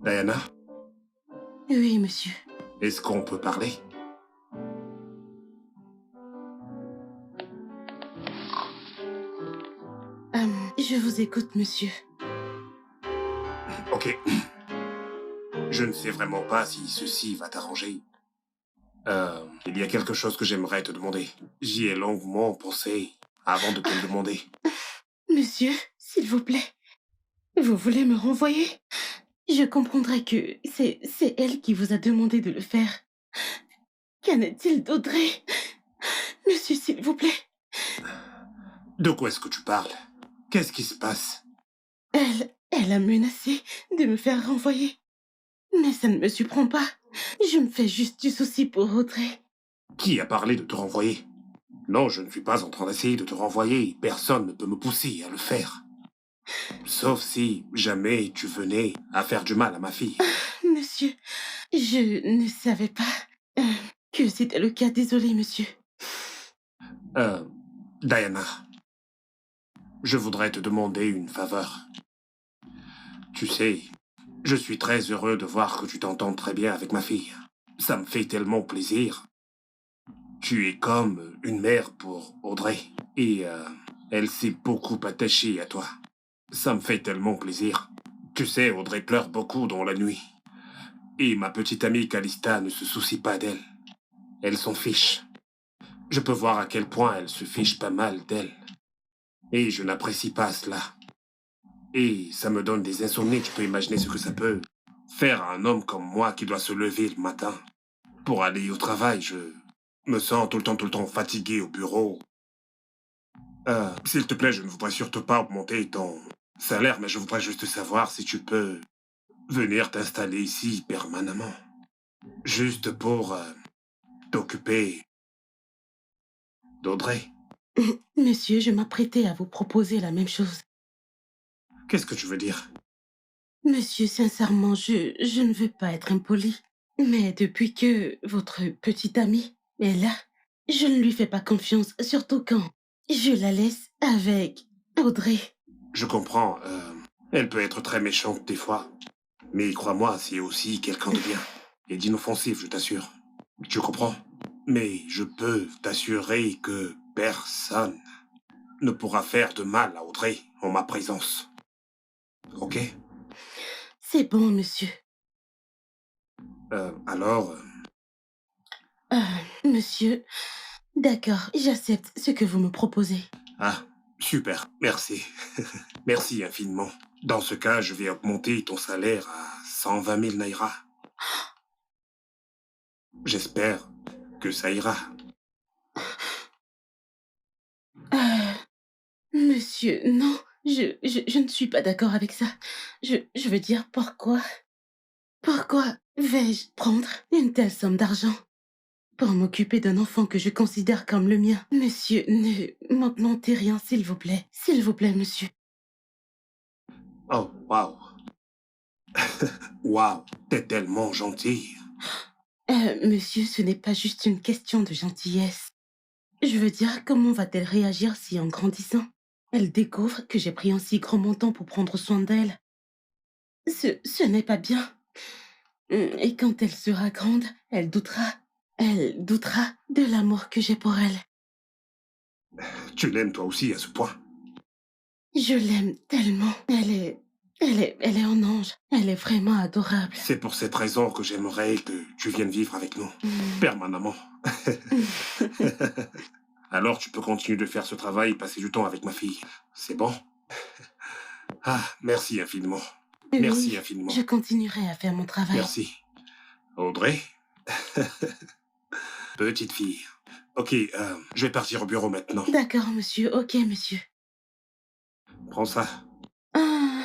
Diana, Oui, monsieur. est-ce qu'on peut parler? vous écoute, monsieur. Ok. Je ne sais vraiment pas si ceci va t'arranger. Il y a quelque chose que j'aimerais te demander. J'y ai longuement pensé avant de te le demander. Monsieur, s'il vous plaît, vous voulez me renvoyer? Je comprendrai que c'est elle qui vous a demandé de le faire. Qu'en est-il d'Audrey? Monsieur, s'il vous plaît. De quoi est-ce que tu parles? Qu'est-ce qui se passe? Elle a menacé de me faire renvoyer. Mais ça ne me surprend pas. Je me fais juste du souci pour Audrey. Qui a parlé de te renvoyer? Non, je ne suis pas en train d'essayer de te renvoyer. Personne ne peut me pousser à le faire. Sauf si jamais tu venais à faire du mal à ma fille. Monsieur, je ne savais pas que c'était le cas. Désolé, monsieur. Diana, je voudrais te demander une faveur. Tu sais, je suis très heureux de voir que tu t'entends très bien avec ma fille. Ça me fait tellement plaisir. Tu es comme une mère pour Audrey. Et elle s'est beaucoup attachée à toi. Ça me fait tellement plaisir. Tu sais, Audrey pleure beaucoup dans la nuit. Et ma petite amie Calista ne se soucie pas d'elle. Elle s'en fiche. Je peux voir à quel point elle se fiche pas mal d'elle. Et je n'apprécie pas cela. Et ça me donne des insomnies. Tu peux imaginer ce que ça peut faire à un homme comme moi qui doit se lever le matin pour aller au travail. Je me sens tout le temps fatigué au bureau. S'il te plaît, je ne voudrais surtout pas augmenter ton salaire, mais je voudrais juste savoir si tu peux venir t'installer ici permanemment. Juste pour t'occuper d'Audrey. Monsieur, je m'apprêtais à vous proposer la même chose. Qu'est-ce que tu veux dire? Monsieur, sincèrement, je ne veux pas être impoli. Mais depuis que votre petite amie est là, je ne lui fais pas confiance, surtout quand je la laisse avec Audrey. Je comprends. Elle peut être très méchante des fois. Mais crois-moi, c'est aussi quelqu'un de bien. Et d'inoffensif, je t'assure. Tu comprends? Mais je peux t'assurer que personne ne pourra faire de mal à Audrey en ma présence. Ok? C'est bon, monsieur. Alors, Monsieur, d'accord, j'accepte ce que vous me proposez. ah, super, merci. Merci infiniment. Dans ce cas, je vais augmenter ton salaire à 120 000 naira. J'espère que ça ira. Monsieur, non, je ne suis pas d'accord avec ça. Je veux dire, pourquoi vais-je prendre une telle somme d'argent pour m'occuper d'un enfant que je considère comme le mien? Monsieur, ne m'augmentez rien, s'il vous plaît. S'il vous plaît, monsieur. Oh, waouh. Waouh, t'es tellement gentil. Monsieur, ce n'est pas juste une question de gentillesse. Je veux dire, comment va-t-elle réagir si, en grandissant, elle découvre que j'ai pris un si grand montant pour prendre soin d'elle? Ce n'est pas bien. Et quand elle sera grande, elle doutera. Elle doutera de l'amour que j'ai pour elle. Tu l'aimes toi aussi à ce point. Je l'aime tellement. Elle est un ange. Elle est vraiment adorable. C'est pour cette raison que j'aimerais que tu viennes vivre avec nous, permanemment. Alors tu peux continuer de faire ce travail et passer du temps avec ma fille. C'est bon? Ah, merci infiniment. Merci Oui, infiniment. je continuerai à faire mon travail. Merci. Audrey? Petite fille. Ok, je vais partir au bureau maintenant. D'accord, monsieur. Ok, monsieur. Prends ça. Ah.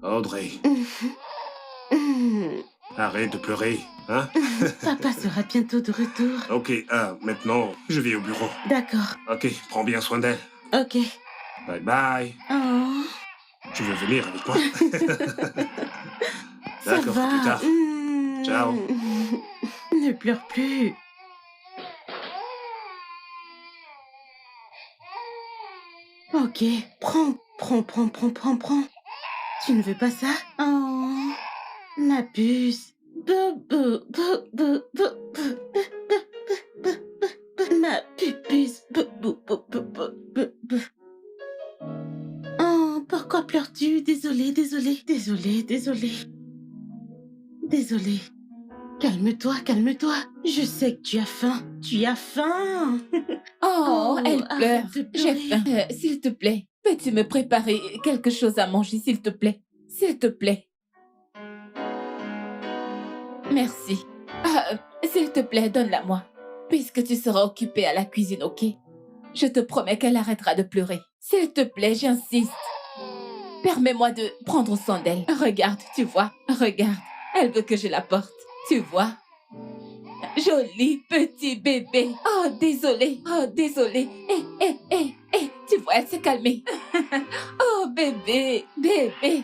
Audrey, Mhm. arrête de pleurer, hein? Papa sera bientôt de retour. Ok, maintenant, je vais au bureau. D'accord. Ok, prends bien soin d'elle. Ok. Bye bye. Oh. Tu veux venir avec moi? Ça D'accord, va. à plus tard. Ciao. Ne pleure plus. Ok, prends. Tu ne veux pas ça? Oh, ma puce. Bou, bou, bou, bou, bou, bou, bou, bou, bou, ma puce. Bou, bou, bou, bou, bou, bou, bou. Oh. désolée. Désolée. Calme-toi, calme-toi. Je sais que tu as faim. Tu as faim. Oh, elle pleure. arrête de J'ai pleurer. faim. S'il te plaît, peux-tu me préparer quelque chose à manger, s'il te plaît? S'il te plaît. Merci. S'il te plaît, donne-la-moi. Puisque tu seras occupée à la cuisine, ok? Je te promets qu'elle arrêtera de pleurer. S'il te plaît, j'insiste. Permets-moi de prendre soin d'elle. Regarde, tu vois. Regarde. Elle veut que je la porte. Tu vois? Joli petit bébé. Oh, désolé. Oh, désolé. Tu vois, elle s'est calmée. Oh, bébé. Bébé.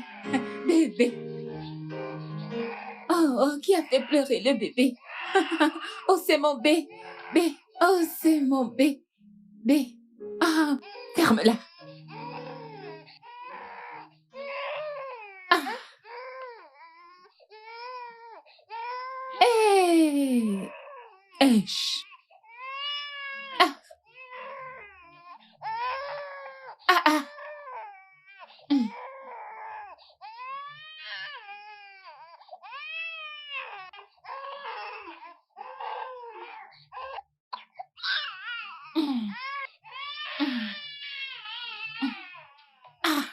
Bébé. Oh, qui a fait pleurer le bébé? Oh, c'est mon bébé. Oh, c'est mon bébé. Ah, ferme-la. Ah. Hé! Chut. Ah. Ah. Hmm. Hmm. Hmm. Ah.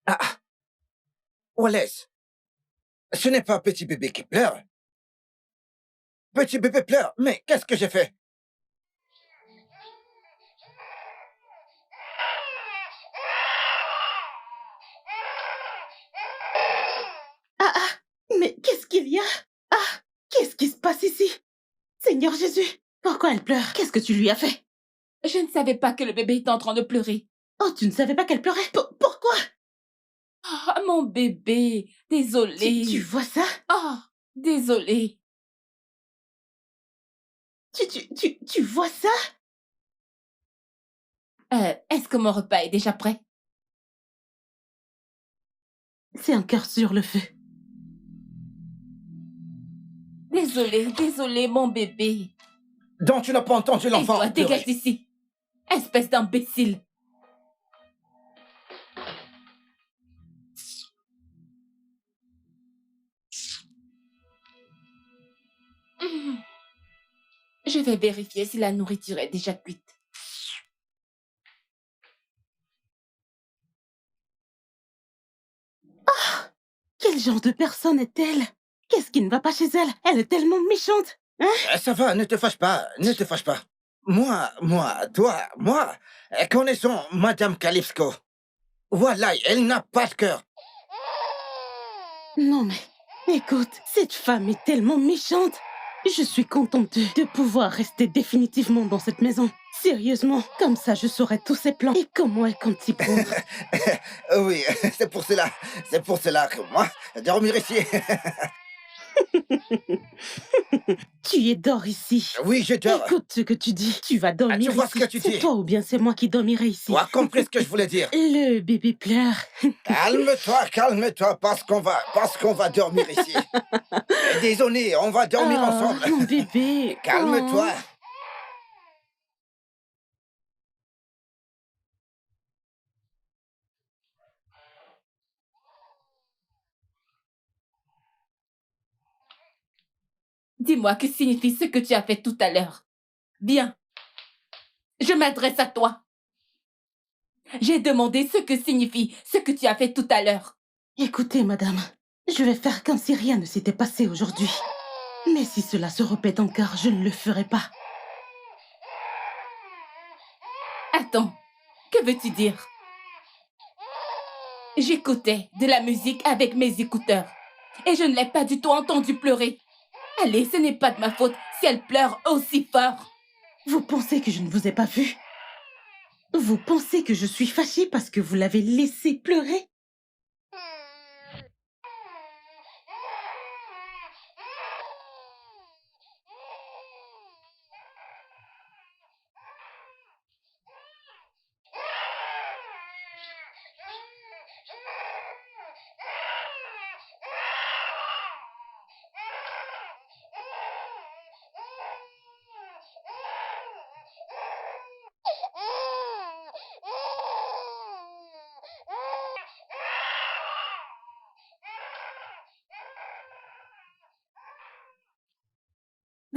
Ah, Wallace, ce n'est pas petit bébé qui pleure. Petit bébé pleure, mais qu'est-ce que j'ai fait? Mais qu'est-ce qu'il y a? Ah, qu'est-ce qui se passe ici? Seigneur Jésus, pourquoi elle pleure? Qu'est-ce que tu lui as fait? Je ne savais pas que le bébé était en train de pleurer. Oh, tu ne savais pas qu'elle pleurait? Pourquoi? Ah, mon bébé. Désolée. Tu vois ça? Oh, désolée. Tu vois ça? Est-ce que mon repas est déjà prêt? C'est encore sur le feu. Désolée, mon bébé. Donc tu n'as pas entendu Et l'enfant toi, pleurer. dégage d'ici. Espèce d'imbécile. Hmm. Je vais vérifier si la nourriture est déjà cuite. Quel genre de personne est-elle? Qu'est-ce qui ne va pas chez elle? Elle est tellement méchante. Ça va, ne te fâche pas, ne te fâche pas. Moi, connaissons Madame Calypso. Voilà, elle n'a pas de cœur. Non mais, écoute, cette femme est tellement méchante. Je suis contente de pouvoir rester définitivement dans cette maison. Sérieusement, comme ça je saurai tous ses plans et comment elle compte s'y prendre. Oui, c'est pour cela que moi, dormir ici. Tu y dors ici. Oui, je dors. Écoute ce que tu dis. Tu vas dormir tu vois ici. ce que tu dis. C'est toi ou bien c'est moi qui dormirai ici. Tu as compris ce que je voulais dire. Le bébé pleure. Calme-toi, parce qu'on va dormir ici. Désolé, on va dormir Oh, ensemble. mon bébé. Calme-toi. Oh. Dis-moi, que signifie ce que tu as fait tout à l'heure? Bien. Je m'adresse à toi. J'ai demandé ce que signifie ce que tu as fait tout à l'heure. Écoutez, madame, je vais faire comme si rien ne s'était passé aujourd'hui. Mais si cela se répète encore, je ne le ferai pas. Attends, que veux-tu dire? J'écoutais de la musique avec mes écouteurs et je ne l'ai pas du tout entendue pleurer. Allez, ce n'est pas de ma faute si elle pleure aussi fort. Vous pensez que je ne vous ai pas vu? Vous pensez que je suis fâchée parce que vous l'avez laissée pleurer?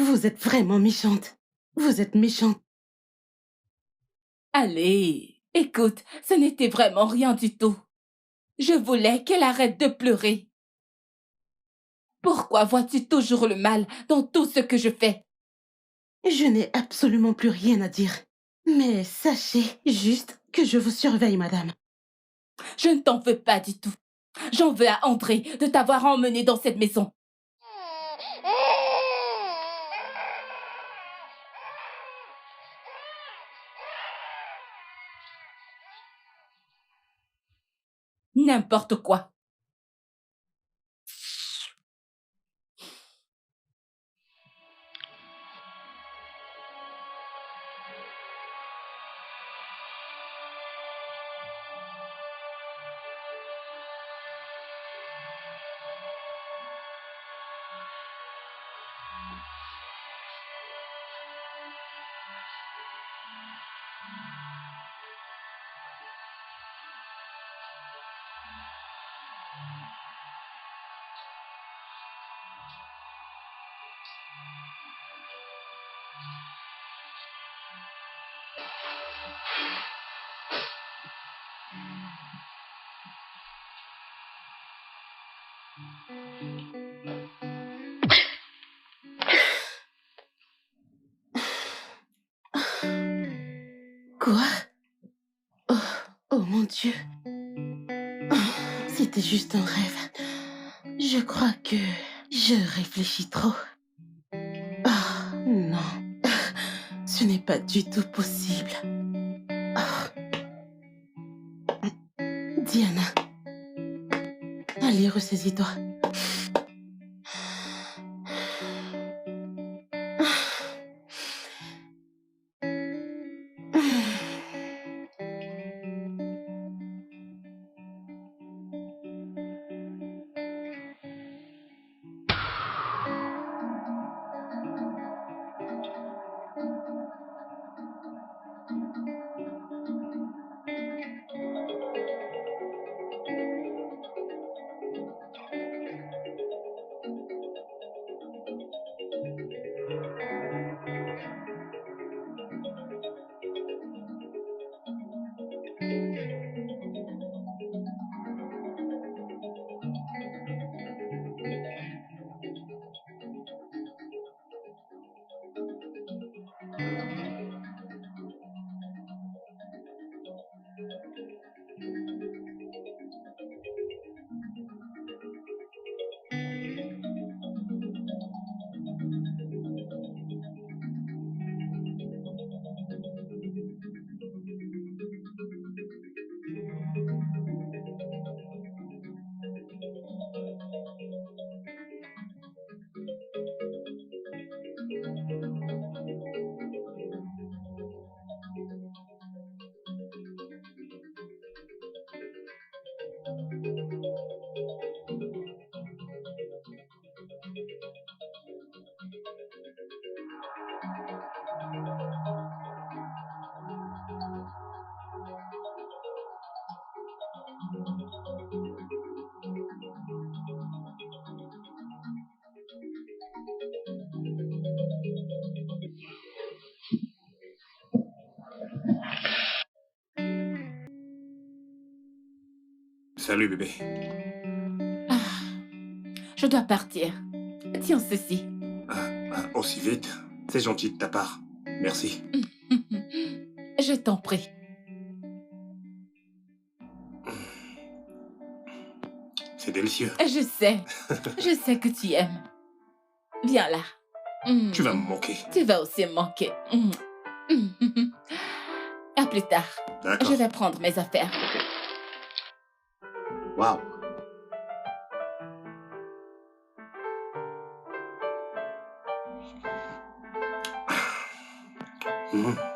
Vous êtes vraiment méchante. Vous êtes méchante. Allez, écoute, ce n'était vraiment rien du tout. Je voulais qu'elle arrête de pleurer. Pourquoi vois-tu toujours le mal dans tout ce que je fais? Je n'ai absolument plus rien à dire. Mais sachez juste que je vous surveille, madame. Je ne t'en veux pas du tout. J'en veux à André de t'avoir emmené dans cette maison. N'importe quoi. Quoi? Oh, oh mon Dieu. C'était juste un rêve. Je crois que je réfléchis trop. Ah, non. Ce n'est pas du tout possible. Ah. Diana. Allez, ressaisis-toi. Salut bébé. Ah, je dois partir. Tiens ceci. Aussi vite? C'est gentil de ta part. Merci. Je t'en prie. c'est délicieux. Je sais que tu aimes. Viens là. Tu vas me manquer. Tu vas aussi me manquer. À plus tard. D'accord. Je vais prendre mes affaires. Waouh.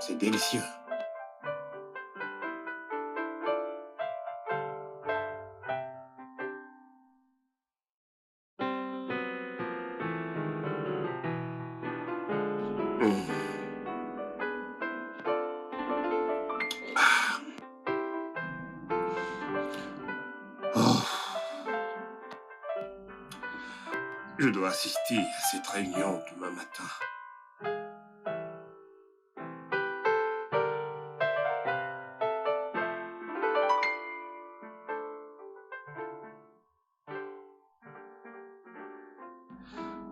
C'est délicieux. Oh. Je dois assister à cette réunion demain matin.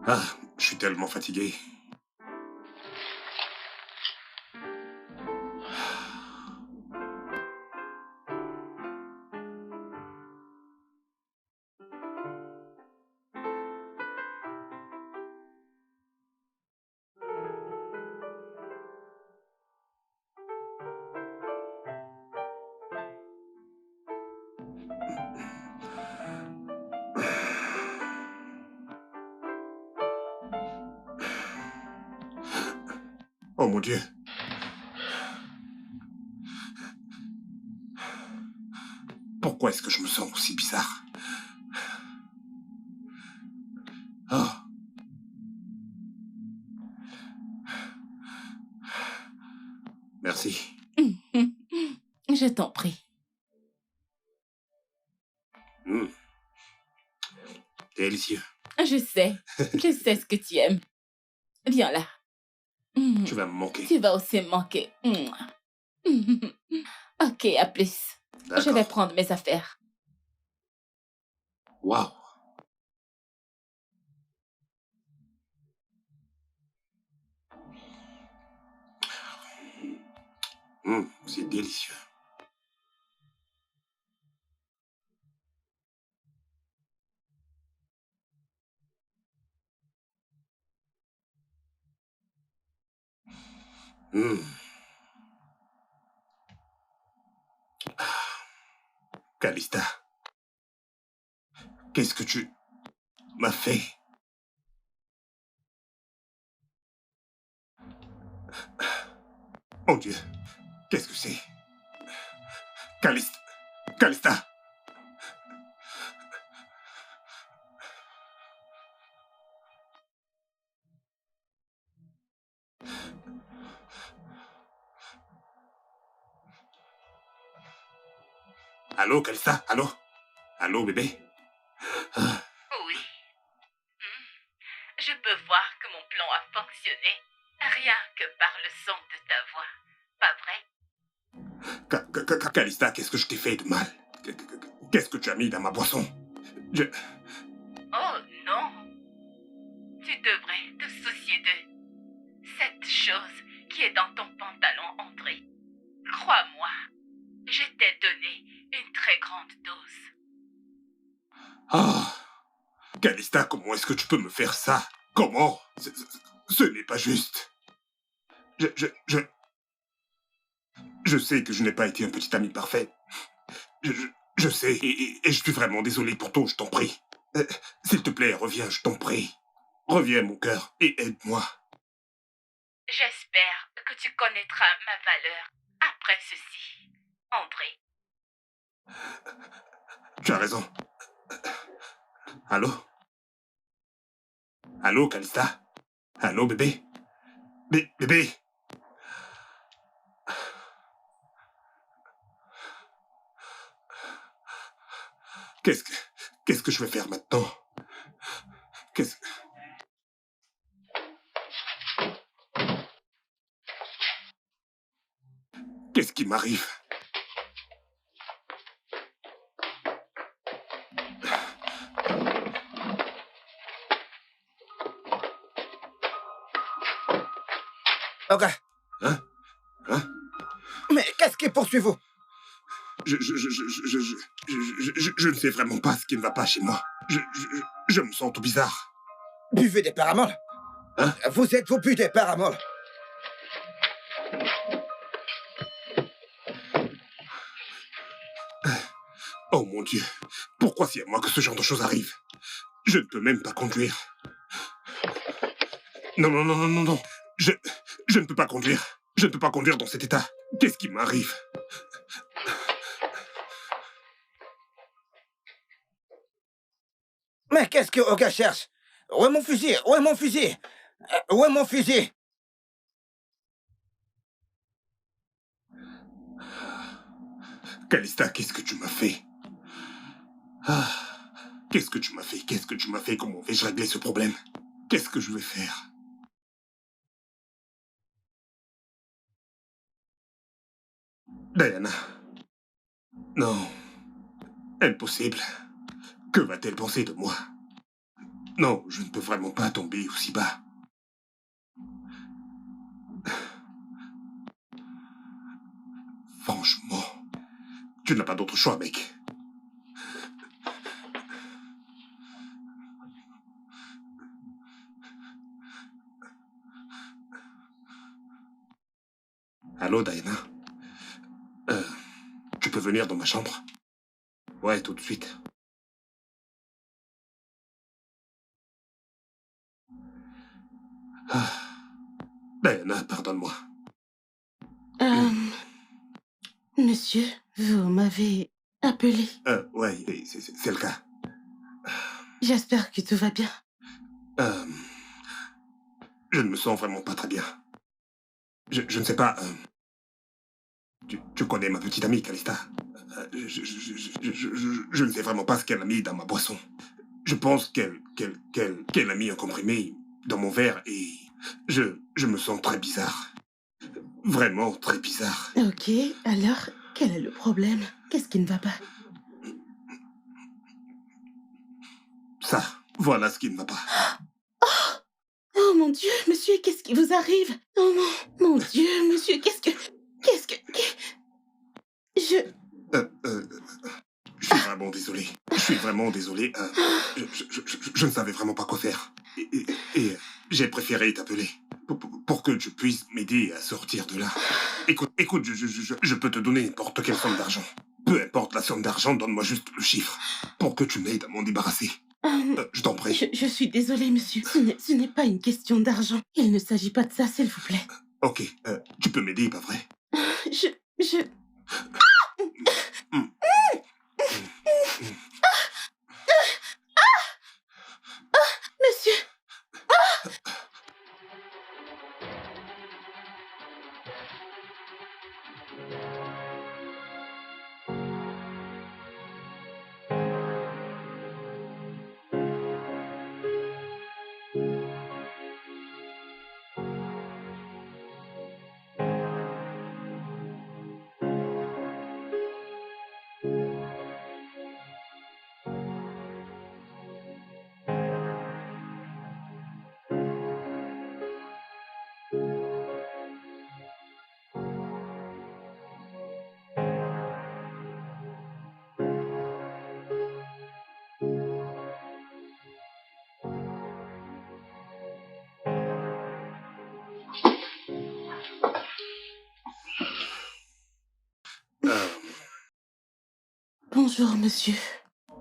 Ah, je suis tellement fatigué. Oh mon Dieu. Pourquoi est-ce que je me sens aussi bizarre? Oh. Merci. Je t'en prie. Délicieux. Je sais ce que tu aimes. Viens là. Tu vas me manquer. Tu vas aussi me manquer. Ok, à plus. D'accord. Je vais prendre mes affaires. Waouh. C'est délicieux. Calista, qu'est-ce que tu m'as fait? Mon Dieu, qu'est-ce que c'est? Calista. Allô, Calista? Allô? Allô, bébé? Oui. Je peux voir que mon plan a fonctionné. Rien que par le son de ta voix. Pas vrai? Calista, qu'est-ce que je t'ai fait de mal? Qu'est-ce que tu as mis dans ma boisson? Oh non. Tu devrais te soucier de cette chose qui est dans ton pantalon, André. Crois-moi, je t'ai donné une très grande dose. Ah! Calista, comment est-ce que tu peux me faire ça? Comment? Ce n'est pas juste. Je sais que je n'ai pas été un petit ami parfait. Je sais, et je suis vraiment désolé pour tout, je t'en prie. S'il te plaît, reviens, je t'en prie. Reviens, mon cœur, et aide-moi. J'espère que tu connaîtras ma valeur après ceci, André. Tu as raison. Allô? Allô, Calista? Allô, bébé? Bébé? Qu'est-ce que je vais faire maintenant? Qu'est-ce qui m'arrive? Ok. Hein? Mais qu'est-ce qui poursuit-vous? je ne sais vraiment pas ce qui ne va pas chez moi. Je me sens tout bizarre. Buvez des paramols. Hein? Vous êtes au but des paramols. Oh mon Dieu, pourquoi c'est à moi que ce genre de choses arrive? Je ne peux même pas conduire. Non, non, non, non, non, non. Je ne peux pas conduire. Je ne peux pas conduire dans cet état. Qu'est-ce qui m'arrive? Mais qu'est-ce que Oga cherche? Où est mon fusil? Où est mon fusil? Où est mon fusil? Calista, qu'est-ce que tu m'as fait? Ah, qu'est-ce que tu m'as fait? Qu'est-ce que tu m'as fait? Comment vais-je régler ce problème? Qu'est-ce que je vais faire? Diana. Non. Impossible. Que va-t-elle penser de moi? Non, je ne peux vraiment pas tomber aussi bas. Franchement, tu n'as pas d'autre choix, mec. Allô, Diana? Tu peux venir dans ma chambre? Ouais, tout de suite. Ah. Diana, pardonne-moi. Monsieur, vous m'avez appelé. Ouais, c'est le cas. J'espère que tout va bien. Je ne me sens vraiment pas très bien. Je ne sais pas. Tu connais ma petite amie, Calista. Je ne sais vraiment pas ce qu'elle a mis dans ma boisson. Je pense qu'elle a mis un comprimé dans mon verre et je me sens très bizarre. Vraiment très bizarre. Ok, alors, quel est le problème? Qu'est-ce qui ne va pas? Ça, voilà ce qui ne va pas. Oh mon Dieu, monsieur, qu'est-ce qui vous arrive? Oh mon Dieu, monsieur, qu'est-ce que... Je suis vraiment désolé. Je suis vraiment désolé. Je ne savais vraiment pas quoi faire. Et j'ai préféré t'appeler pour que tu puisses m'aider à sortir de là. Écoute, je peux te donner n'importe quelle somme d'argent. Peu importe la somme d'argent, donne-moi juste le chiffre pour que tu m'aides à m'en débarrasser. Je t'en prie. Je suis désolée, monsieur. Ce n'est pas une question d'argent. Il ne s'agit pas de ça, s'il vous plaît. Ok, tu peux m'aider, pas vrai? Je... Monsieur, bonjour, monsieur.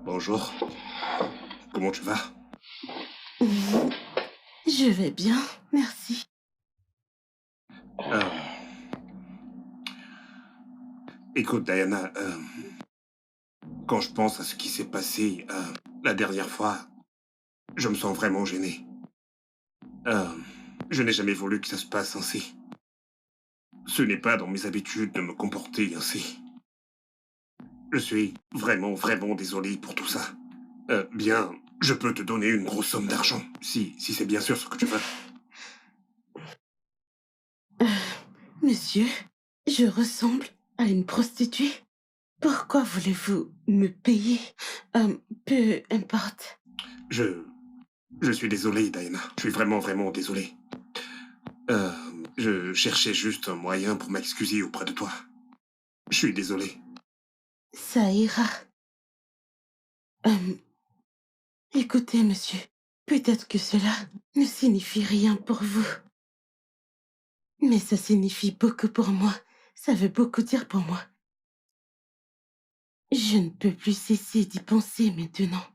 Bonjour. Comment tu vas? Je vais bien, merci. Écoute, Diana, quand je pense à ce qui s'est passé la dernière fois, je me sens vraiment gêné. Je n'ai jamais voulu que ça se passe ainsi. Ce n'est pas dans mes habitudes de me comporter ainsi. Je suis vraiment, vraiment désolé pour tout ça. Bien, je peux te donner une grosse somme d'argent, si c'est bien sûr ce que tu veux. Monsieur, je ressemble à une prostituée. Pourquoi voulez-vous me payer? Peu importe. Je suis désolé, Diana. Je suis vraiment, vraiment désolé. Je cherchais juste un moyen pour m'excuser auprès de toi. Je suis désolé. Ça ira. Écoutez, monsieur, peut-être que cela ne signifie rien pour vous. Mais ça signifie beaucoup pour moi. Ça veut beaucoup dire pour moi. Je ne peux plus cesser d'y penser maintenant.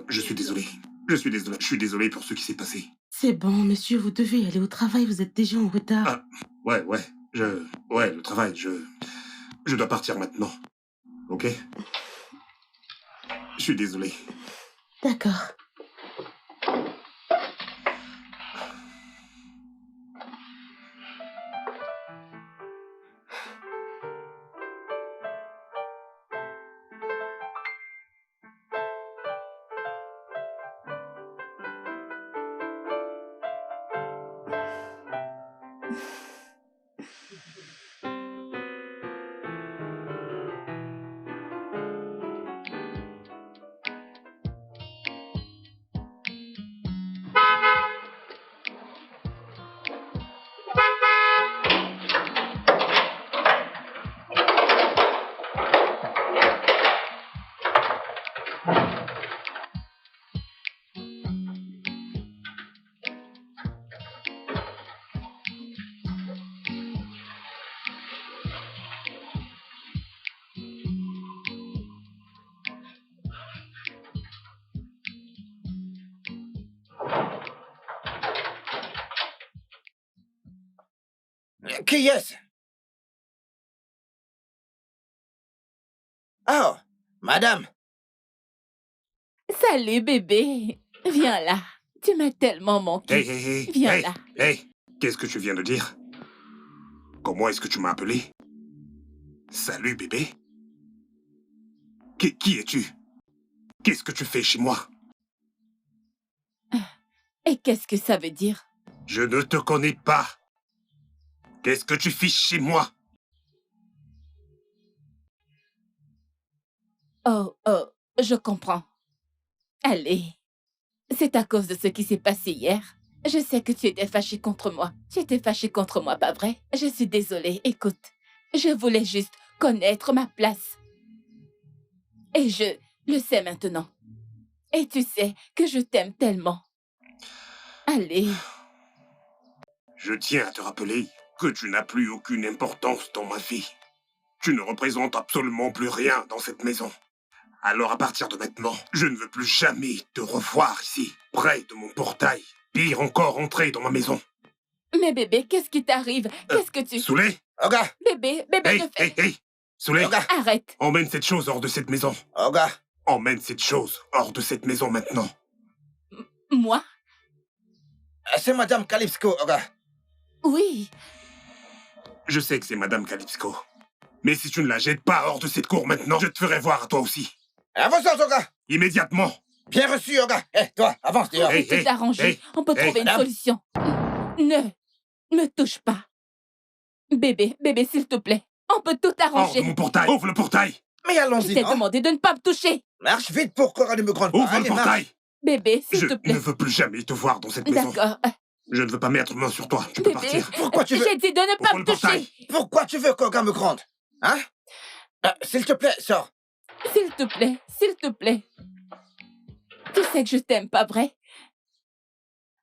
Je suis désolé. Je suis désolé. Je suis désolé pour ce qui s'est passé. C'est bon, monsieur, vous devez aller au travail, vous êtes déjà en retard. Ah, ouais. Ouais, le travail, je dois partir maintenant. Ok? Je suis désolé. D'accord. Qui est-ce? Oh, madame. Salut, bébé. Viens là. Tu m'as tellement manqué. Viens là. Hey, qu'est-ce que tu viens de dire? Comment est-ce que tu m'as appelé? Salut, bébé. Qui es-tu? Qu'est-ce que tu fais chez moi? Et qu'est-ce que ça veut dire? Je ne te connais pas. Qu'est-ce que tu fiches chez moi? Oh, je comprends. Allez. C'est à cause de ce qui s'est passé hier. Je sais que tu étais fâché contre moi. Tu étais fâché contre moi, pas vrai? Je suis désolée. Écoute, je voulais juste connaître ma place. Et je le sais maintenant. Et tu sais que je t'aime tellement. Allez. Je tiens à te rappeler que tu n'as plus aucune importance dans ma vie. Tu ne représentes absolument plus rien dans cette maison. Alors à partir de maintenant, je ne veux plus jamais te revoir ici, près de mon portail. Pire encore, entrer dans ma maison. Mais bébé, qu'est-ce qui t'arrive? Qu'est-ce que tu... Soulé? Oga, Bébé, Hey, ne fais... hey! Soulé? Oga, Arrête. Emmène cette chose hors de cette maison. Oga. Emmène cette chose hors de cette maison maintenant. Moi? C'est Madame Calypso, Oga. Oui. Je sais que c'est Madame Calypso. Mais si tu ne la jettes pas hors de cette cour maintenant, je te ferai voir à toi aussi. Avance, Oga. Immédiatement. Bien reçu, Oga. Toi, avance dehors. Hey, On peut t'arranger. On peut trouver une madame. solution. Ne me touche pas. Bébé, s'il te plaît. On peut tout Hors de arranger. mon portail. Ouvre le portail. Mais Je allons-y, t'ai non? demandé de ne pas me toucher. Marche vite pour qu'Oga ne me gronde pas. Ouvre le Allez, marche. portail. Bébé, Je s'il te ne plaît. veux plus jamais te voir dans cette maison. D'accord. Je ne veux pas mettre main sur toi. Tu peux Bébé, partir. Pourquoi tu veux... j'ai dit de ne pas Ouvre me le portail. toucher. Pourquoi tu veux qu'Oga me gronde? Hein? S'il te plaît, sors. S'il te plaît, s'il te plaît. Tu sais que je t'aime, pas vrai?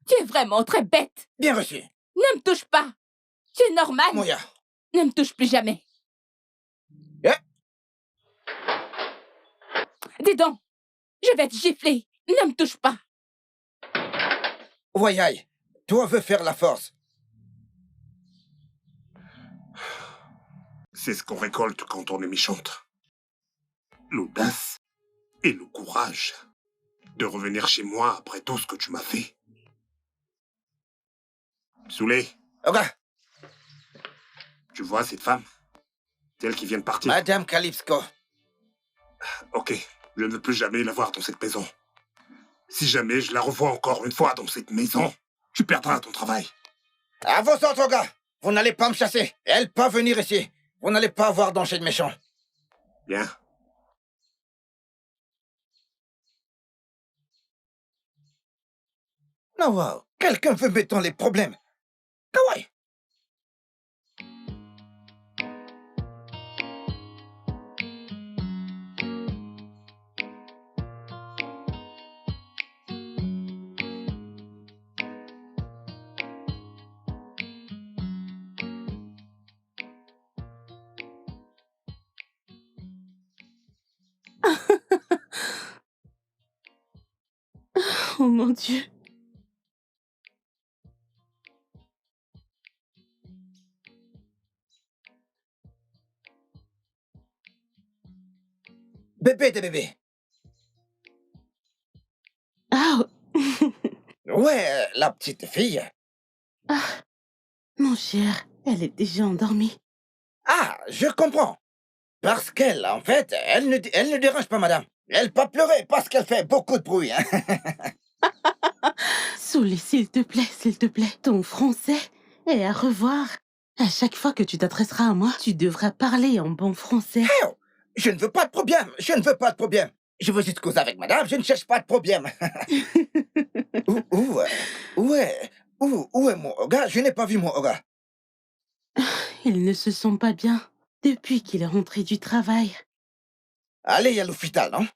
Tu es vraiment très bête. Bien reçu. Ne me touche pas. Tu es normal. Moya. Ne me touche plus jamais. Eh? Dis donc, je vais te gifler. Ne me touche pas. Voyaille, toi veux faire la force. C'est ce qu'on récolte quand on est méchante. L'audace et le courage de revenir chez moi après tout ce que tu m'as fait. Soulé, Oga, tu vois cette femme? Celle qui vient de partir. Madame Calypso. Ok, je ne veux plus jamais la voir dans cette maison. Si jamais je la revois encore une fois dans cette maison, tu perdras ton travail. À vos autres, Oga. Vous n'allez pas me chasser. Elle peut venir ici. Vous n'allez pas avoir d'enchère de méchant. Bien. Non, wow. Quelqu'un veut mettre dans les problèmes. Kawaii. Oh mon Dieu. Bébé de bébé. Ah, Ouais, la petite fille. ah, mon cher, elle est déjà endormie. Ah, je comprends. Parce qu'elle, en fait, elle ne dérange pas, madame. Elle peut pleurer parce qu'elle fait beaucoup de bruit. Hein. Souley, s'il te plaît, ton français est à revoir. À chaque fois que tu t'adresseras à moi, tu devras parler en bon français. Oh, je ne veux pas de problème. Je ne veux pas de problème. Je veux juste causer avec madame. Je ne cherche pas de problème. Où est mon Oga? Je n'ai pas vu mon Oga. Ils ne se sont pas bien depuis qu'il est rentré du travail. Allez à l'hôpital, non?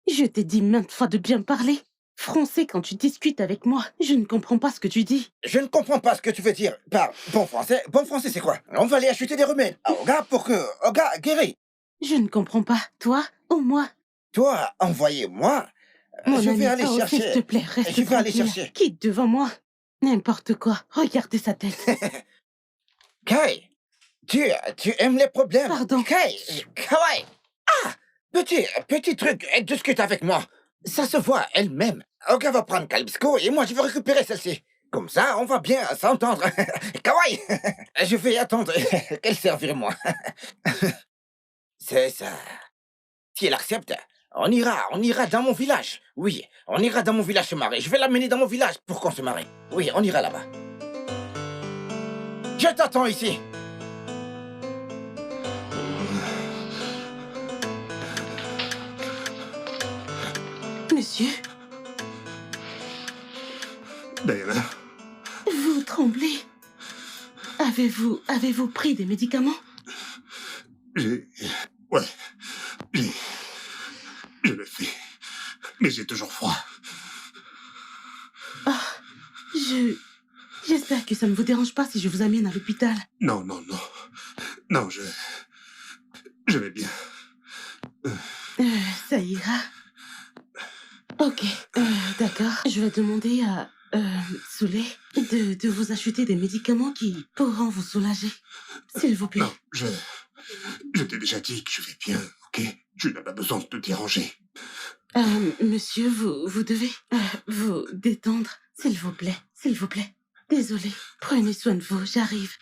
Je t'ai dit maintes fois de bien parler. Français quand tu discutes avec moi. Je ne comprends pas ce que tu dis. Je ne comprends pas ce que tu veux dire par bon français. Bon français, c'est quoi? On va aller acheter des remèdes à Oga pour que Oga guérisse. Je ne comprends pas. Toi ou moi? Toi, envoyez-moi. Mon Je ami, vais aller oh, chercher. s'il te plaît, reste Je vais aller tranquille. chercher. Quitte devant moi. N'importe quoi. Regardez sa tête. Kai, tu aimes les problèmes. Pardon. Kai, Kawaii. Ah, petit truc, elle discute avec moi. Ça se voit, elle-même. Oga va prendre Kalbsco et moi je vais récupérer celle-ci. Comme ça, on va bien s'entendre. Kawaii, je vais attendre qu'elle servira moi. C'est ça. Si elle accepte, on ira dans mon village. Oui, on ira dans mon village se marier. Je vais l'amener dans mon village pour qu'on se marie. Oui, on ira là-bas. Je t'attends ici. Monsieur, Diana, vous tremblez. Avez-vous pris des médicaments? Ouais. Je l'ai fait. Mais j'ai toujours froid. Ah, j'espère que ça ne vous dérange pas si je vous amène à l'hôpital. Non. Non, je vais bien. Ça ira. Ok, d'accord. Je vais demander à Souley de vous acheter des médicaments qui pourront vous soulager. S'il vous plaît. Non, je t'ai déjà dit que je vais bien, ok? Tu n'as pas besoin de te déranger. Monsieur, vous devez vous détendre. S'il vous plaît, s'il vous plaît. Désolée. Prenez soin de vous, j'arrive.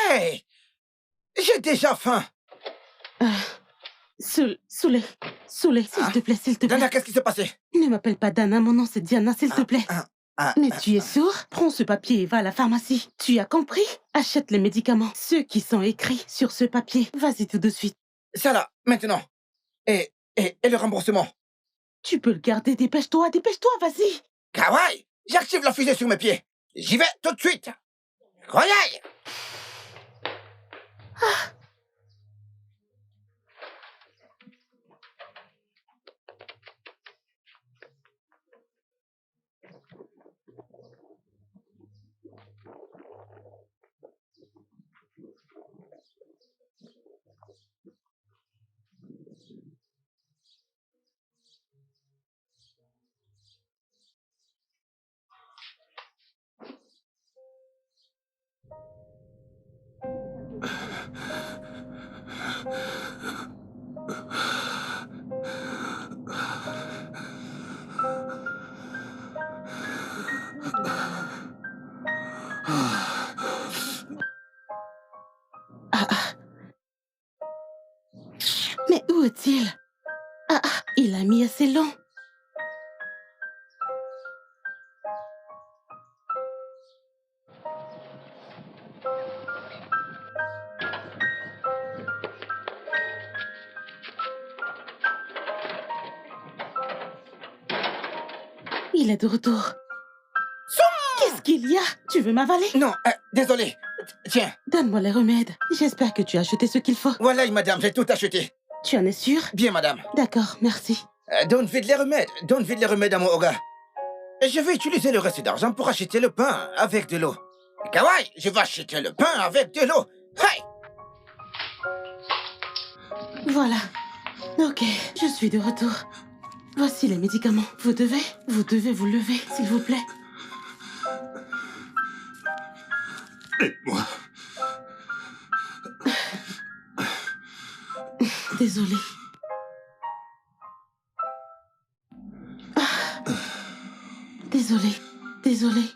Hey, j'ai déjà faim. Souley, s'il te plaît, s'il te plaît. Dana, qu'est-ce qui s'est passé? Ne m'appelle pas Dana, mon nom c'est Diana, s'il te plaît. Mais tu es sourd? Prends ce papier et va à la pharmacie. Tu as compris? Achète les médicaments, ceux qui sont écrits sur ce papier. Vas-y tout de suite. Ça là, maintenant. Et le remboursement? Tu peux le garder, dépêche-toi, vas-y. Kawaii, j'active la fusée sur mes pieds. J'y vais tout de suite. Kawaii! Mais où est-il? Il a mis assez long. Il est de retour. Qu'est-ce qu'il y a? Tu veux m'avaler? Non, désolé. Tiens, Donne-moi les remèdes. J'espère que tu as acheté ce qu'il faut. voilà, madame, j'ai tout acheté. Tu en es sûr? Bien, madame. D'accord, merci. Donne vite les remèdes. Donne vite les remèdes à mon Oga. Je vais utiliser le reste d'argent pour acheter le pain avec de l'eau. Kawaii, je vais acheter le pain avec de l'eau. Hey! Voilà. Ok, je suis de retour. Voici les médicaments. Vous devez vous lever, s'il vous plaît. Aide-moi. Désolée. Désolée. Désolée.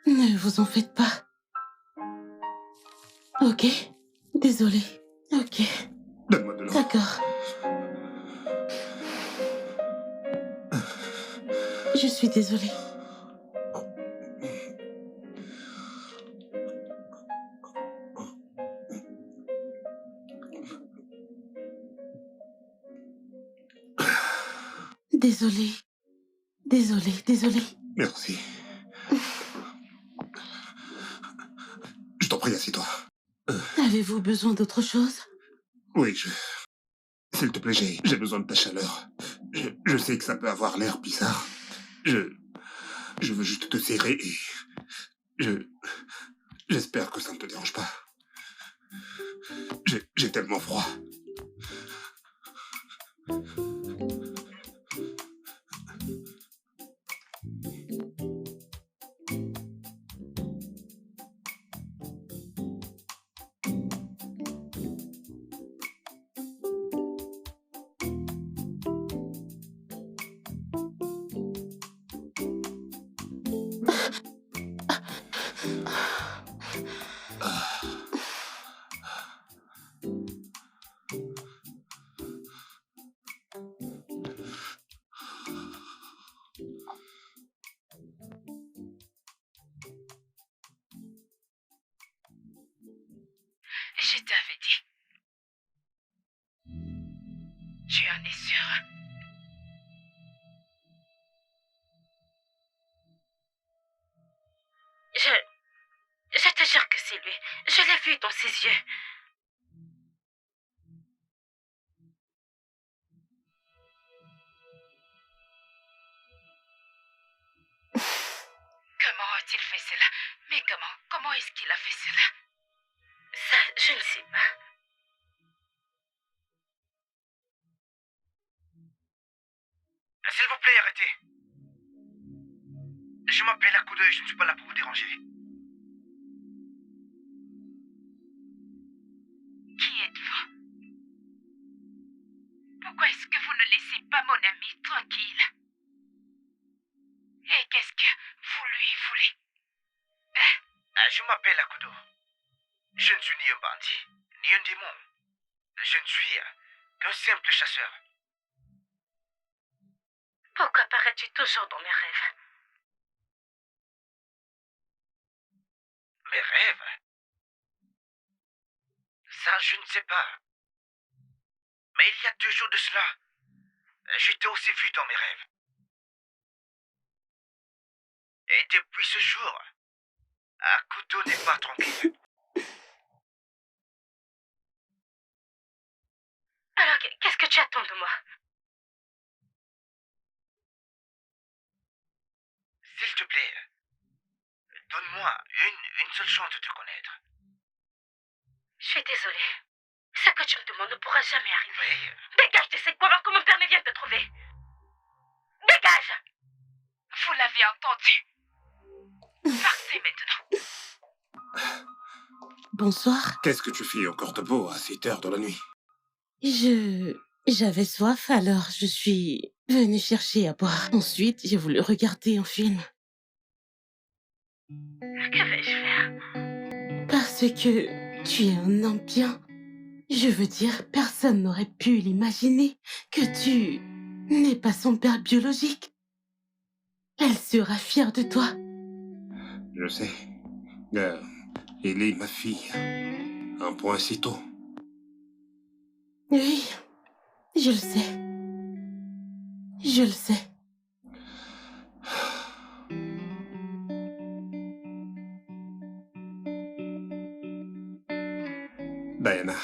Ne vous en faites pas. Ok. Désolée. Ok. Donne-moi de l'eau. D'accord. Je suis désolée. Désolée. Désolée, désolée. Merci. Je t'en prie, assieds-toi. Avez-vous besoin d'autre chose? Oui, S'il te plaît, j'ai besoin de ta chaleur. Je sais que ça peut avoir l'air bizarre. Je veux juste te serrer et... J'espère que ça ne te dérange pas. J'ai tellement froid. Je t'avais dit. Tu en es sûre? Je te jure que c'est lui. Je l'ai vu dans ses yeux. Comment a-t-il fait cela? Mais comment est-ce qu'il a fait cela? Ça, je ne sais pas. S'il vous plaît, arrêtez. Je m'appelle Akudo et je ne suis pas là pour vous déranger. Qui êtes-vous? Pourquoi est-ce que vous ne laissez pas mon ami tranquille? Et qu'est-ce que vous lui voulez? Je m'appelle Akudo. Je ne suis ni un bandit, ni un démon. Je ne suis qu'un simple chasseur. Pourquoi parais-tu toujours dans mes rêves? Mes rêves? Ça, je ne sais pas. Mais il y a 2 jours de cela, j'étais aussi vu dans mes rêves. Et depuis ce jour, Akudo n'est pas tranquille. Alors, qu'est-ce que tu attends de moi? S'il te plaît, donne-moi une seule chance de te connaître. Je suis désolée. Ce que tu me demandes ne pourra jamais arriver. Oui, Dégage de cette couleur que mon père ne vient de te trouver. Dégage! Vous l'avez entendu. Partez maintenant. Bonsoir. Qu'est-ce que tu fais au cordeau à 7 heures de la nuit? J'avais soif, alors je suis venue chercher à boire. Ensuite, j'ai voulu regarder un film. Que vais-je faire? Parce que tu es un homme bien. Je veux dire, personne n'aurait pu l'imaginer que tu n'es pas son père biologique. Elle sera fière de toi. Je sais. Elle est ma fille. Un point si tôt. Oui, je le sais. Je le sais. Diana.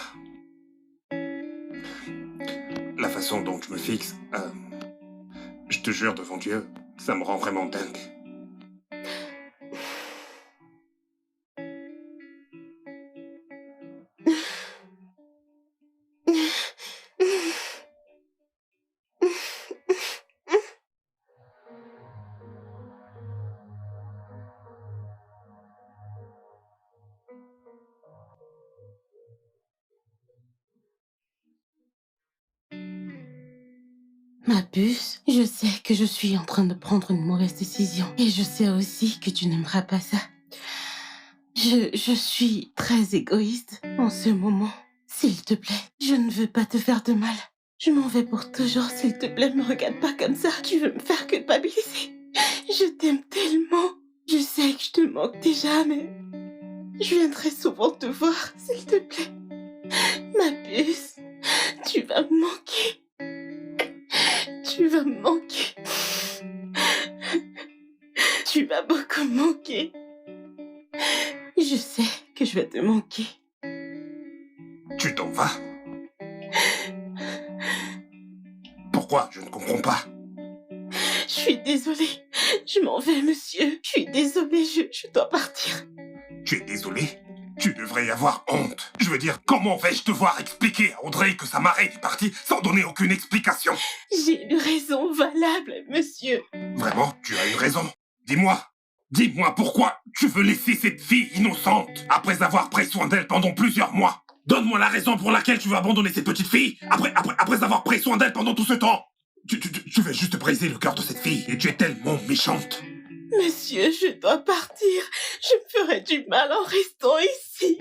La façon dont tu me fixes, je te jure devant Dieu, ça me rend vraiment dingue. Ma puce, je sais que je suis en train de prendre une mauvaise décision. Et je sais aussi que tu n'aimeras pas ça. Je suis très égoïste en ce moment. S'il te plaît, je ne veux pas te faire de mal. Je m'en vais pour toujours, s'il te plaît, me regarde pas comme ça. Tu veux me faire culpabiliser. Je t'aime tellement. Je sais que je te manque déjà, mais je viendrai souvent te voir, s'il te plaît. Ma puce, tu vas me manquer. Tu vas me manquer. Tu vas beaucoup me manquer. Je sais que je vais te manquer. Tu t'en vas? Pourquoi? Je ne comprends pas. Je suis désolée. Je m'en vais, monsieur. Je suis désolée, je dois partir. Tu es désolé? Tu devrais y avoir honte. Je veux dire, comment vais-je devoir expliquer à Audrey que sa marraine est partie sans donner aucune explication? J'ai une raison valable, monsieur. Vraiment, tu as eu raison. Dis-moi pourquoi tu veux laisser cette fille innocente après avoir pris soin d'elle pendant plusieurs mois. Donne-moi la raison pour laquelle tu veux abandonner cette petite fille après avoir pris soin d'elle pendant tout ce temps. Tu veux juste briser le cœur de cette fille et tu es tellement méchante. Monsieur, je dois partir. Je me ferai du mal en restant ici.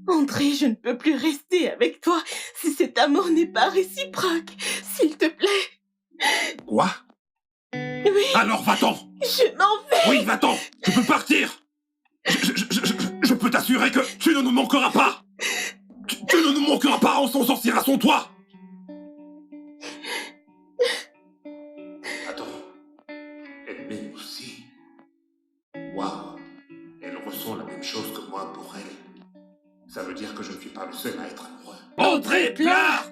André, je ne peux plus rester avec toi si cet amour n'est pas réciproque. S'il te plaît. Quoi? Oui. Alors va-t'en. Je m'en vais. Oui, va-t'en. Tu peux partir. Je peux t'assurer que tu ne nous manqueras pas. Tu ne nous manqueras pas, on s'en sortira sans toi. Attends. Elle m'aime aussi. Waouh. Elle ressent la même chose que moi pour elle. Ça veut dire que je ne suis pas le seul à être amoureux. Audrey pleure.